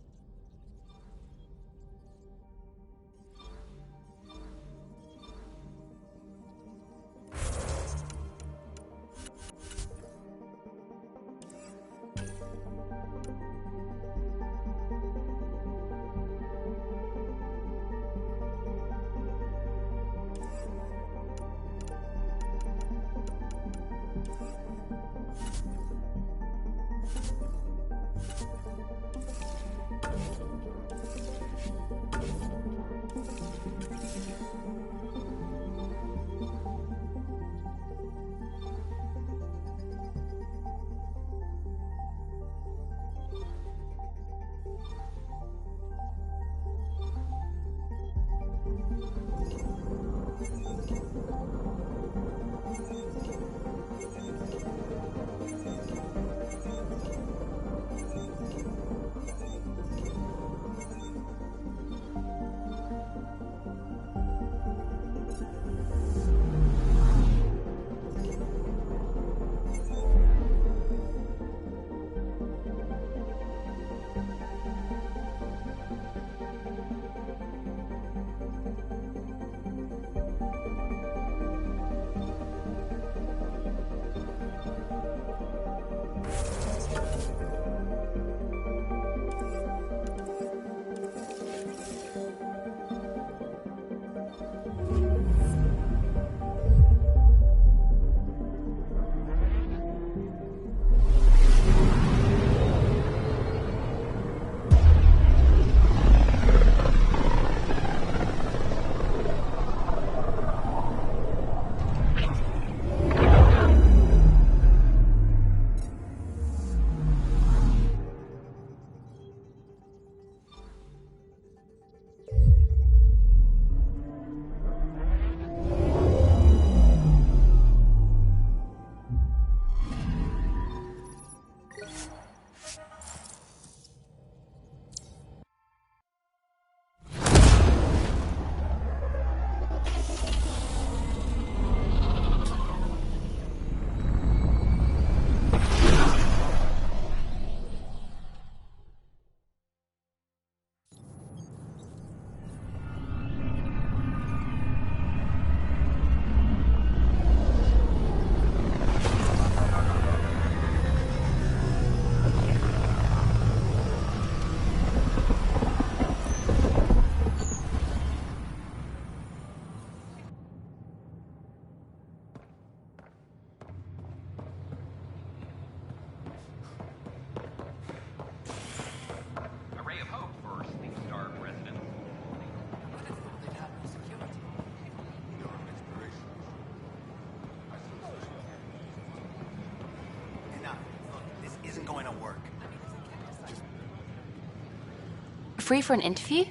free for an interview?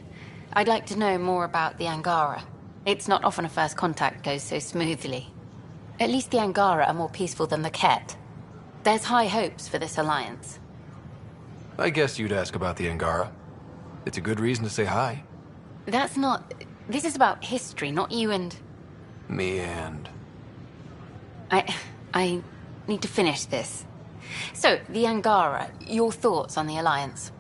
I'd like to know more about the Angara. It's not often a first contact goes so smoothly. At least the Angara are more peaceful than the Ket. There's high hopes for this alliance. I guess you'd ask about the Angara. It's a good reason to say hi. That's not... This is about history, not you and... Me and... I need to finish this. So, the Angara, your thoughts on the alliance?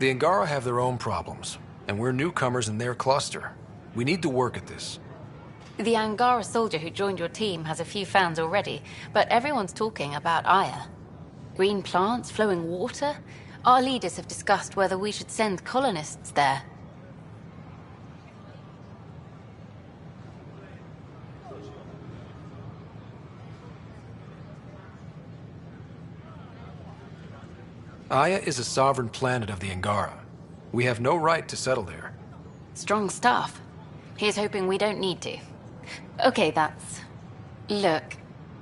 The Angara have their own problems, and we're newcomers in their cluster. We need to work at this. The Angara soldier who joined your team has a few fans already, but everyone's talking about Aya. Green plants, flowing water? Our leaders have discussed whether we should send colonists there. Aya is a sovereign planet of the Angara. We have no right to settle there. Strong stuff. Here's hoping we don't need to. Okay, that's... Look,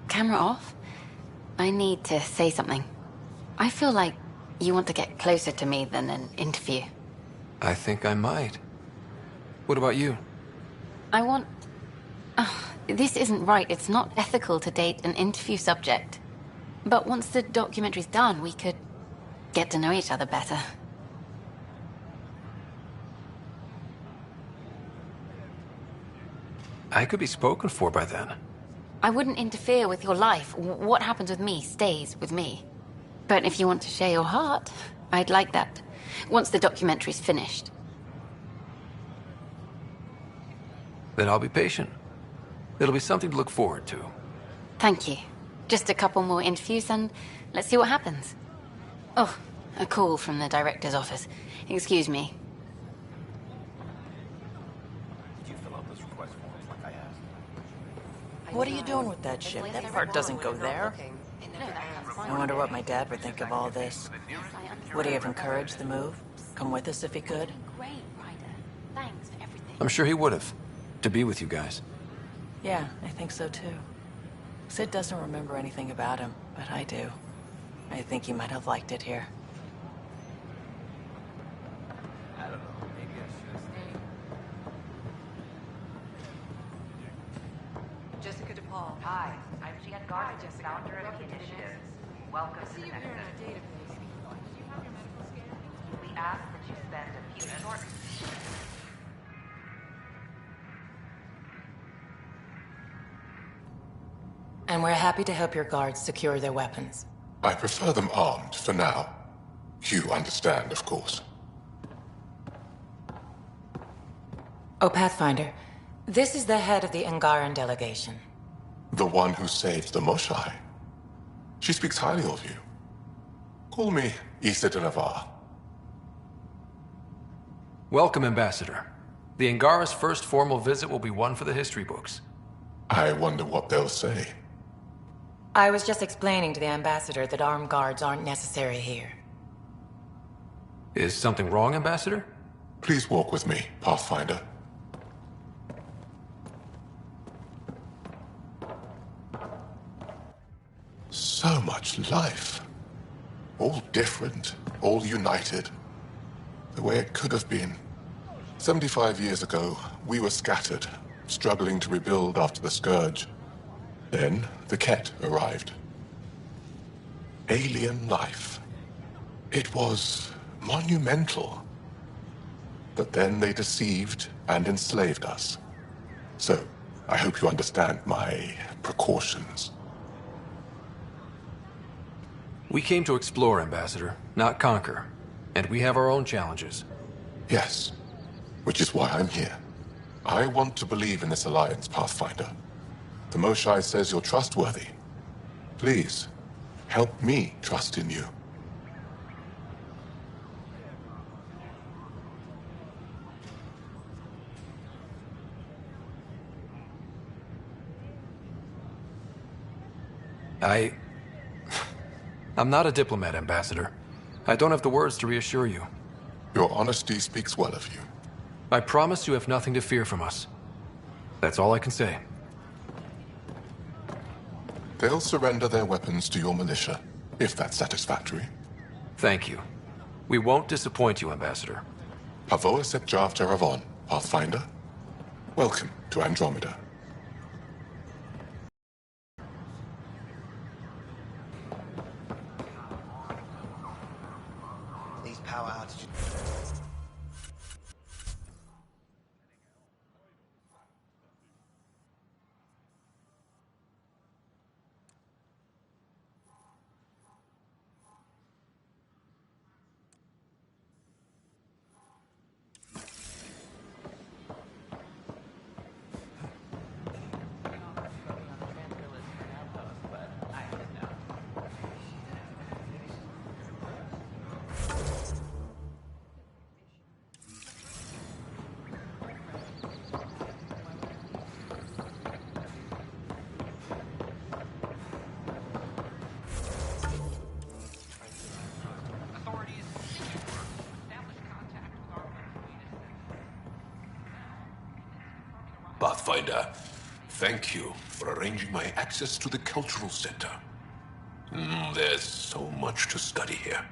camera off. I need to say something. I feel like you want to get closer to me than an interview. I think I might. What about you? I want... this isn't right. It's not ethical to date an interview subject. But once the documentary's done, we could get to know each other better. I could be spoken for by then. I wouldn't interfere with your life. What happens with me stays with me. But if you want to share your heart, I'd like that. Once the documentary's finished. Then I'll be patient. It'll be something to look forward to. Thank you. Just a couple more interviews and let's see what happens. Oh, a call from the director's office. Excuse me. What are you doing with that ship? That part doesn't go there. I wonder what my dad would think of all this. Would he have encouraged the move? Come with us if he could? I'm sure he would have. To be with you guys. Yeah, I think so too. Sid doesn't remember anything about him, but I do. I think he might have liked it here. Jessica DePaul. Hi, I'm Jan Gardner, founder of the initiative. Welcome to the Nexus. We ask that you spend a few short... And we're happy to help your guards secure their weapons. I prefer them armed for now. You understand, of course. Oh, Pathfinder, this is the head of the Angaran delegation. The one who saved the Moshai. She speaks highly of you. Call me Issa de Navarre. Welcome, Ambassador. The Angara's first formal visit will be one for the history books. I wonder what they'll say. I was just explaining to the Ambassador that armed guards aren't necessary here. Is something wrong, Ambassador? Please walk with me, Pathfinder. So much life. All different, all united. The way it could have been. 75 years ago, we were scattered, struggling to rebuild after the Scourge. Then, the Ket arrived. Alien life. It was monumental. But then they deceived and enslaved us. So, I hope you understand my precautions. We came to explore, Ambassador, not conquer. And we have our own challenges. Yes, which is why I'm here. I want to believe in this alliance, Pathfinder. The Moshai says you're trustworthy. Please, help me trust in you. I'm not a diplomat, Ambassador. I don't have the words to reassure you. Your honesty speaks well of you. I promise you have nothing to fear from us. That's all I can say. They'll surrender their weapons to your militia, if that's satisfactory. Thank you. We won't disappoint you, Ambassador. Pavoa Sepjav Jaravon, Pathfinder. Welcome to Andromeda. These power outages. Pathfinder, thank you for arranging my access to the cultural center. There's so much to study here.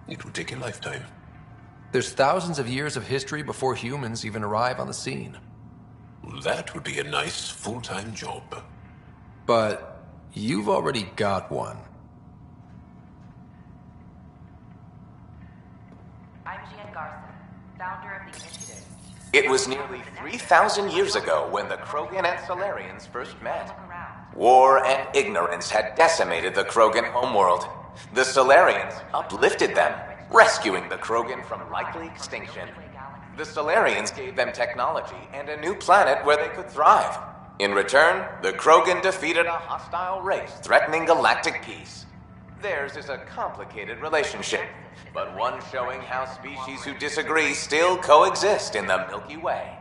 It will take a lifetime. There's thousands of years of history before humans even arrive on the scene. That would be a nice full-time job. But you've already got one. I'm Gian Garza, founder of the initiative. It was nearly 3,000 years ago when the Krogan and Solarians first met. War and ignorance had decimated the Krogan homeworld. The Solarians uplifted them, rescuing the Krogan from likely extinction. The Solarians gave them technology and a new planet where they could thrive. In return, the Krogan defeated a hostile race threatening galactic peace. Theirs is a complicated relationship, but one showing how species who disagree still coexist in the Milky Way.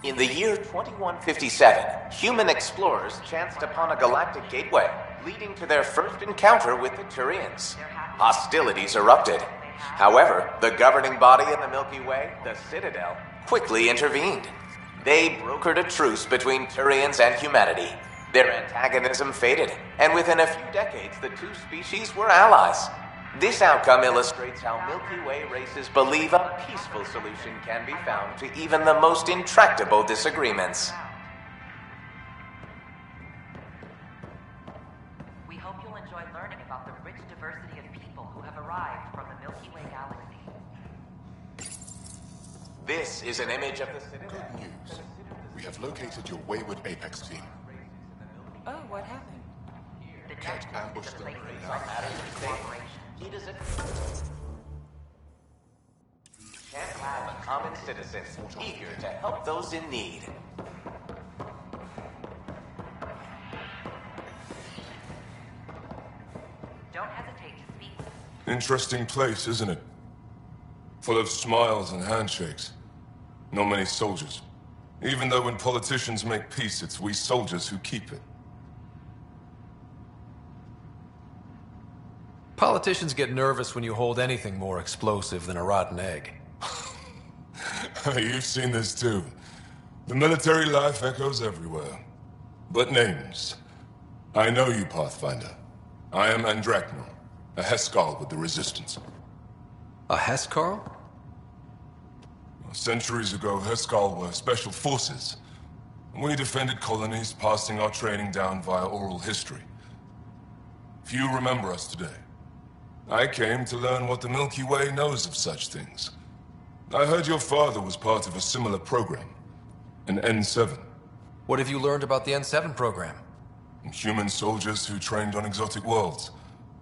In the year 2157, human explorers chanced upon a galactic gateway, leading to their first encounter with the Turians. Hostilities erupted. However, the governing body in the Milky Way, the Citadel, quickly intervened. They brokered a truce between Turians and humanity. Their antagonism faded, and within a few decades, the two species were allies. This outcome illustrates how Milky Way races believe a peaceful solution can be found to even the most intractable disagreements. We hope you'll enjoy learning about the rich diversity of people who have arrived from the Milky Way galaxy. This is an image of the Citadel. Good news. We have located your wayward Apex team. Oh, what happened? Cat ambushed them. Champion of a common citizen, eager to help those in need. Don't hesitate to speak. Interesting place, isn't it? Full of smiles and handshakes. Not many soldiers. Even though when politicians make peace, it's we soldiers who keep it. Politicians get nervous when you hold anything more explosive than a rotten egg. You've seen this too. The military life echoes everywhere. But names. I know you, Pathfinder. I am Andraknor, a Heskal with the Resistance. A Heskal? Centuries ago, Heskal were special forces. We defended colonies, passing our training down via oral history. Few remember us today. I came to learn what the Milky Way knows of such things. I heard your father was part of a similar program, an N7. What have you learned about the N7 program? Human soldiers who trained on exotic worlds.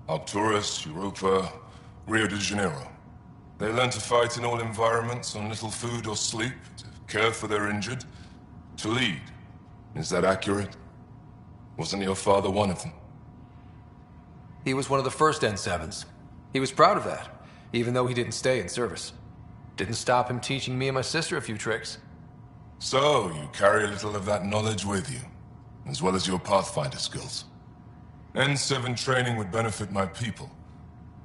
Arcturus, Europa, Rio de Janeiro. They learn to fight in all environments on little food or sleep, to care for their injured, to lead. Is that accurate? Wasn't your father one of them? He was one of the first N7s. He was proud of that, even though he didn't stay in service. Didn't stop him teaching me and my sister a few tricks. So, you carry a little of that knowledge with you, as well as your Pathfinder skills. N7 training would benefit my people.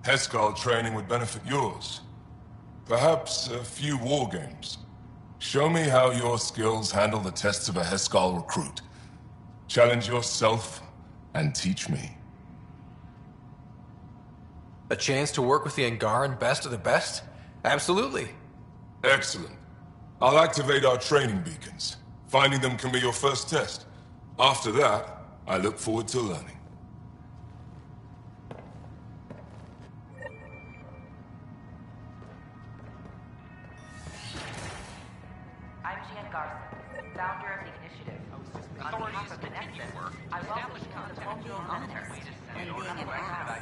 Heskal training would benefit yours. Perhaps a few war games. Show me how your skills handle the tests of a Heskal recruit. Challenge yourself and teach me. A chance to work with the Angaran best of the best? Absolutely. Excellent. I'll activate our training beacons. Finding them can be your first test. After that, I look forward to learning. I'm Jan Garson, founder of the initiative. On behalf of the Nexus, I welcome you to the Vulcan Monitor and being an ally.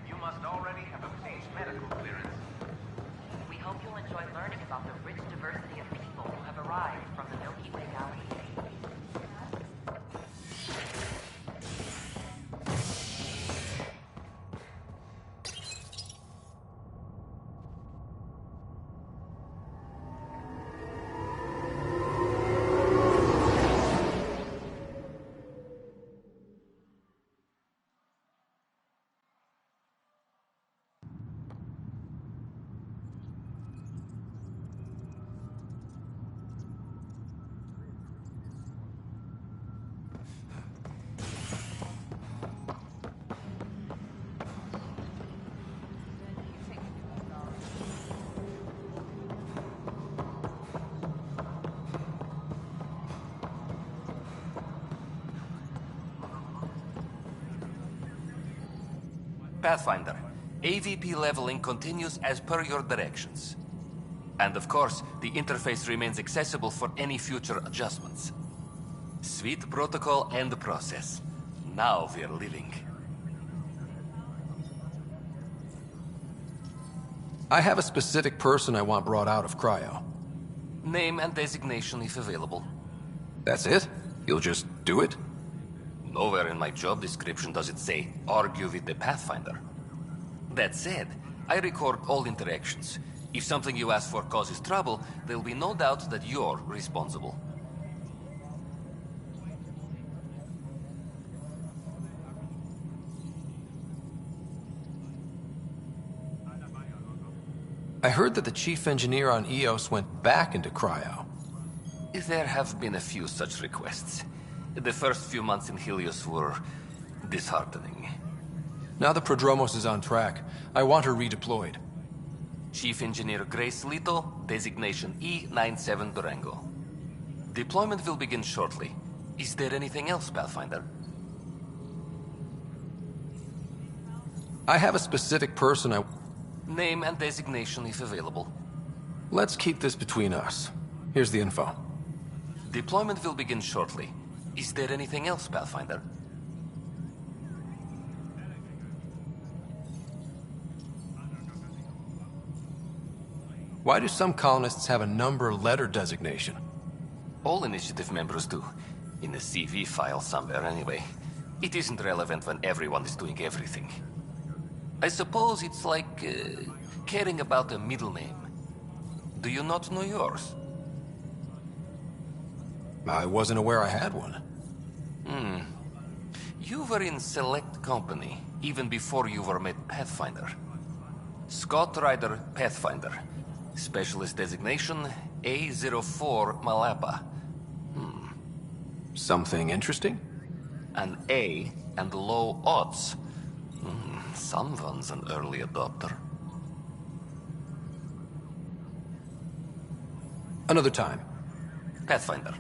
You must already have obtained medical clearance. We hope you'll enjoy learning about the rich diversity of people who have arrived from the Milky Way galaxy. Pathfinder, AVP leveling continues as per your directions. And of course, the interface remains accessible for any future adjustments. Sweet protocol and process. Now we're living. I have a specific person I want brought out of cryo. Name and designation if available. That's it? You'll just do it? Nowhere in my job description does it say, argue with the Pathfinder. That said, I record all interactions. If something you ask for causes trouble, there'll be no doubt that you're responsible. I heard that the chief engineer on Eos went back into cryo. There have been a few such requests. The first few months in Helios were disheartening. Now the Prodromos is on track. I want her redeployed. Chief Engineer Grace Lito, designation E97 Durango. Deployment will begin shortly. Is there anything else, Pathfinder? I have a specific person I... Name and designation if available. Let's keep this between us. Here's the info. Deployment will begin shortly. Is there anything else, Pathfinder? Why do some colonists have a number letter designation? All initiative members do. In the CV file somewhere anyway. It isn't relevant when everyone is doing everything. I suppose it's like caring about a middle name. Do you not know yours? I wasn't aware I had one. You were in select company, even before you were made Pathfinder. Scott Ryder Pathfinder. Specialist designation, A04 Malapa. Something interesting? An A and low odds. Someone's an early adopter. Another time. Pathfinder.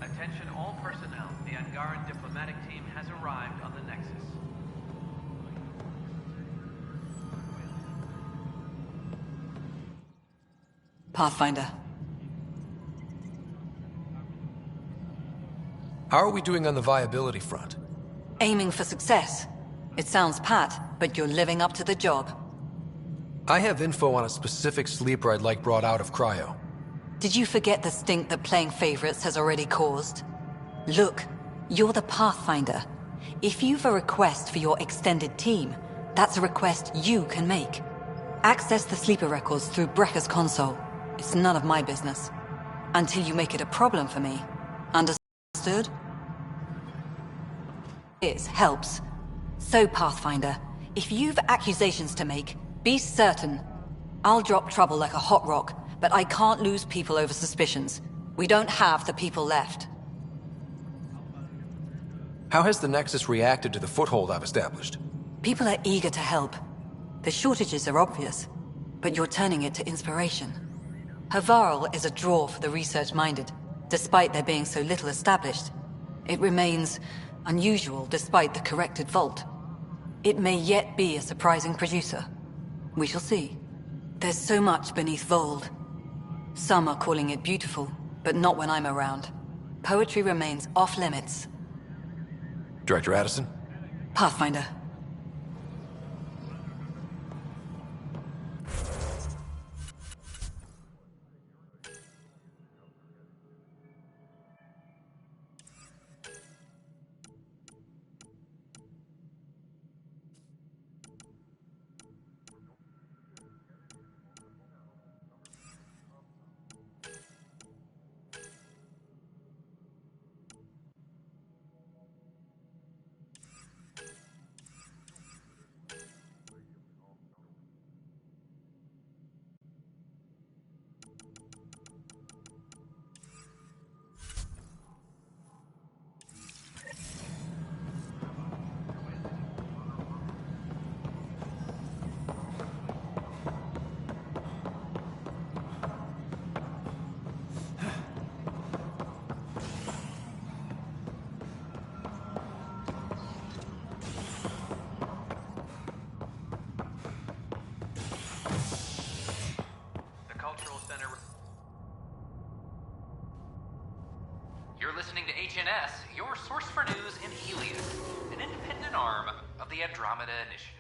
Attention all personnel. The Angaran diplomatic team has arrived on the Nexus. Pathfinder. How are we doing on the viability front? Aiming for success. It sounds pat, but you're living up to the job. I have info on a specific sleeper I'd like brought out of cryo. Did you forget the stink that playing favorites has already caused? Look, you're the Pathfinder. If you've a request for your extended team, that's a request you can make. Access the sleeper records through Brekker's console. It's none of my business. Until you make it a problem for me. Understood? It helps. So, Pathfinder, if you've accusations to make, Be certain. I'll drop trouble like a hot rock, but I can't lose people over suspicions. We don't have the people left. How has the Nexus reacted to the foothold I've established? People are eager to help. The shortages are obvious, but you're turning it to inspiration. Havarl is a draw for the research-minded, despite there being so little established. It remains unusual despite the corrected vault. It may yet be a surprising producer. We shall see. There's so much beneath Vold. Some are calling it beautiful, but not when I'm around. Poetry remains off-limits. Director Addison? Pathfinder. You're listening to HNS, your source for news in Helios, an independent arm of the Andromeda Initiative.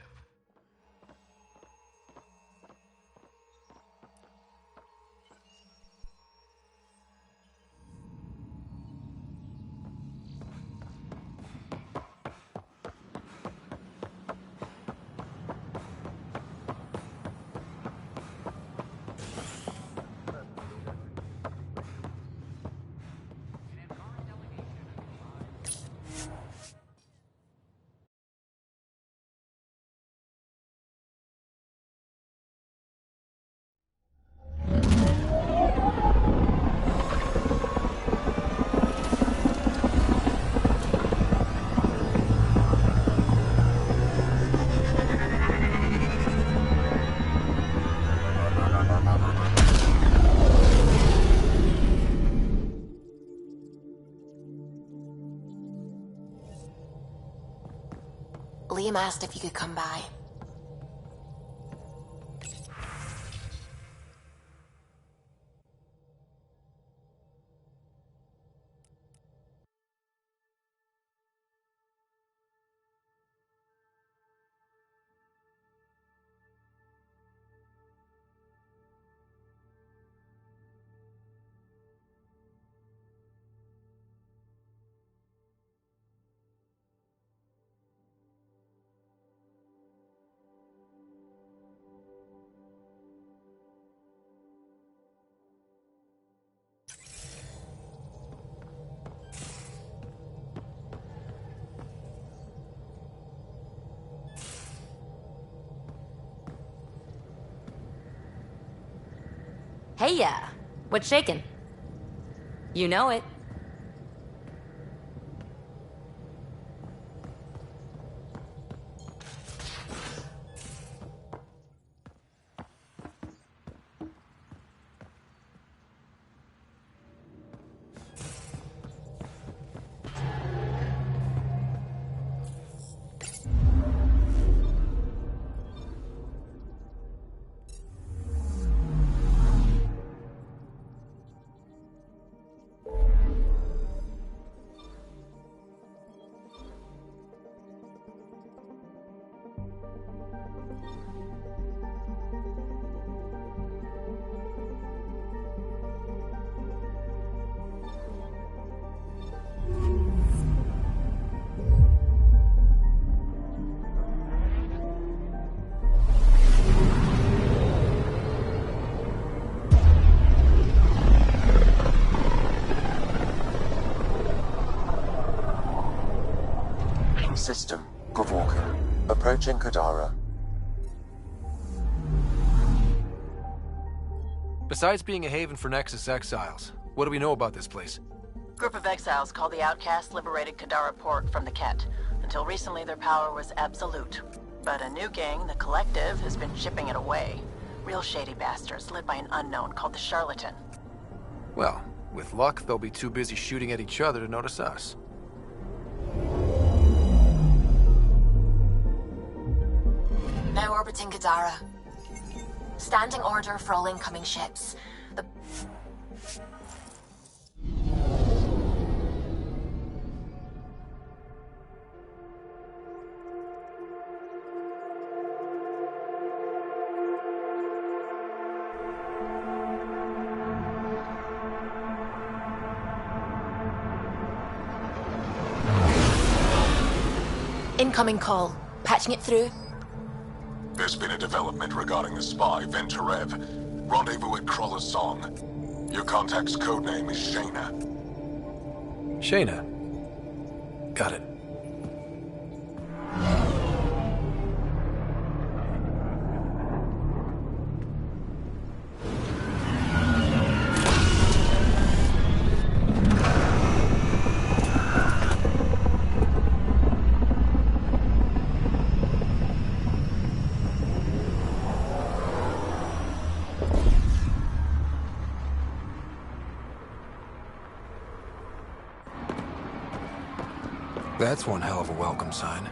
Liam asked if you could come by. Hey, what's shaking? You know it. System, Gavorka. Approaching Kadara. Besides being a haven for Nexus exiles, what do we know about this place? Group of exiles called the Outcasts liberated Kadara Port from the Ket. Until recently, their power was absolute. But a new gang, the Collective, has been chipping it away. Real shady bastards, led by an unknown called the Charlatan. Well, with luck, they'll be too busy shooting at each other to notice us. Now orbiting Kadara. Standing order for all incoming ships. The... Incoming call. Patching it through. There's been a development regarding the spy, Venturev. Rendezvous at Kroller's Song. Your contact's codename is Shayna. Shayna. Got it. That's one hell of a welcome sign.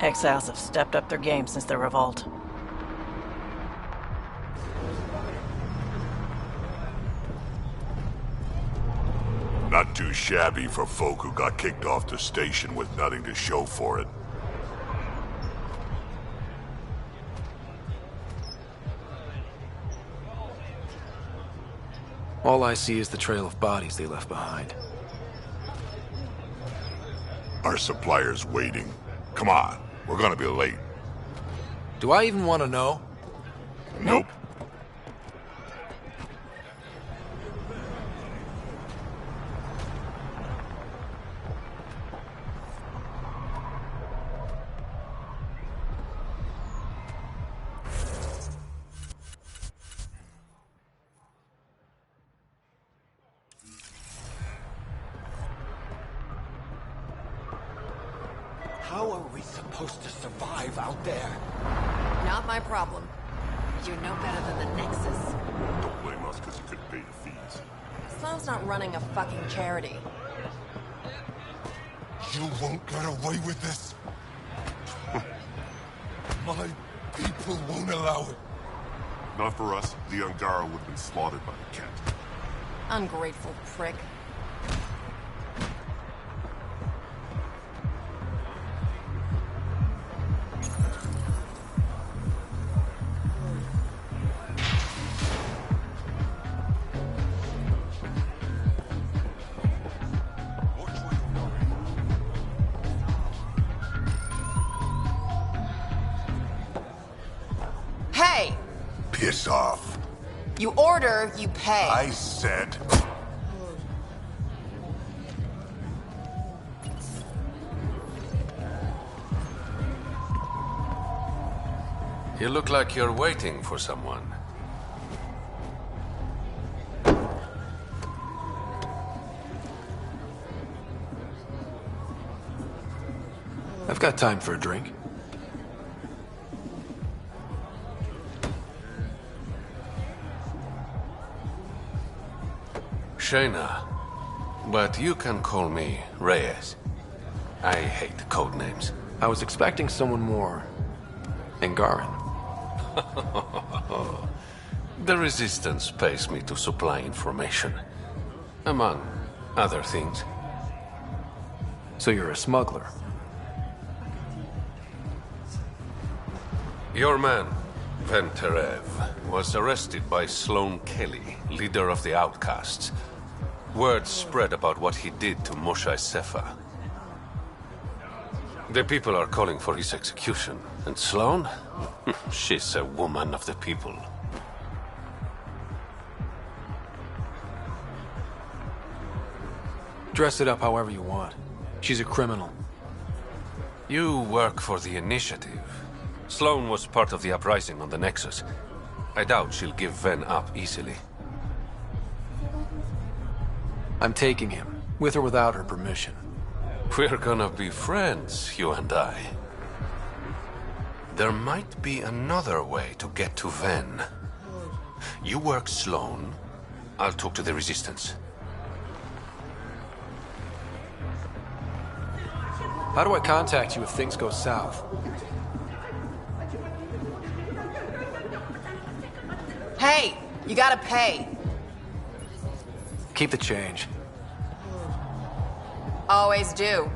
Exiles have stepped up their game since the revolt. Not too shabby for folk who got kicked off the station with nothing to show for it. All I see is the trail of bodies they left behind. Our supplier's waiting. Come on, we're gonna be late. Do I even want to know? Nope. How are we supposed to survive out there? Not my problem. You're no better than the Nexus. Don't blame us because you couldn't pay the fees. Sloan's not running a fucking charity. You won't get away with this. My people won't allow it. Not for us. The Angara would have been slaughtered by the Ket. Ungrateful prick. Hey! Piss off. You order, you pay. I said... You look like you're waiting for someone. I've got time for a drink. Shayna, but you can call me Reyes. I hate code names. I was expecting someone more Angaran. The Resistance pays me to supply information, among other things. So you're a smuggler? Your man, Venturev, was arrested by Sloan Kelly, leader of the Outcasts. Word spread about what he did to Moshe Sefa. The people are calling for his execution. And Sloan? She's a woman of the people. Dress it up however you want. She's a criminal. You work for the Initiative. Sloan was part of the uprising on the Nexus. I doubt she'll give Ven up easily. I'm taking him, with or without her permission. We're gonna be friends, you and I. There might be another way to get to Ven. You work Sloan, I'll talk to the Resistance. How do I contact you if things go south? Hey, you gotta pay. Keep the change. Always do.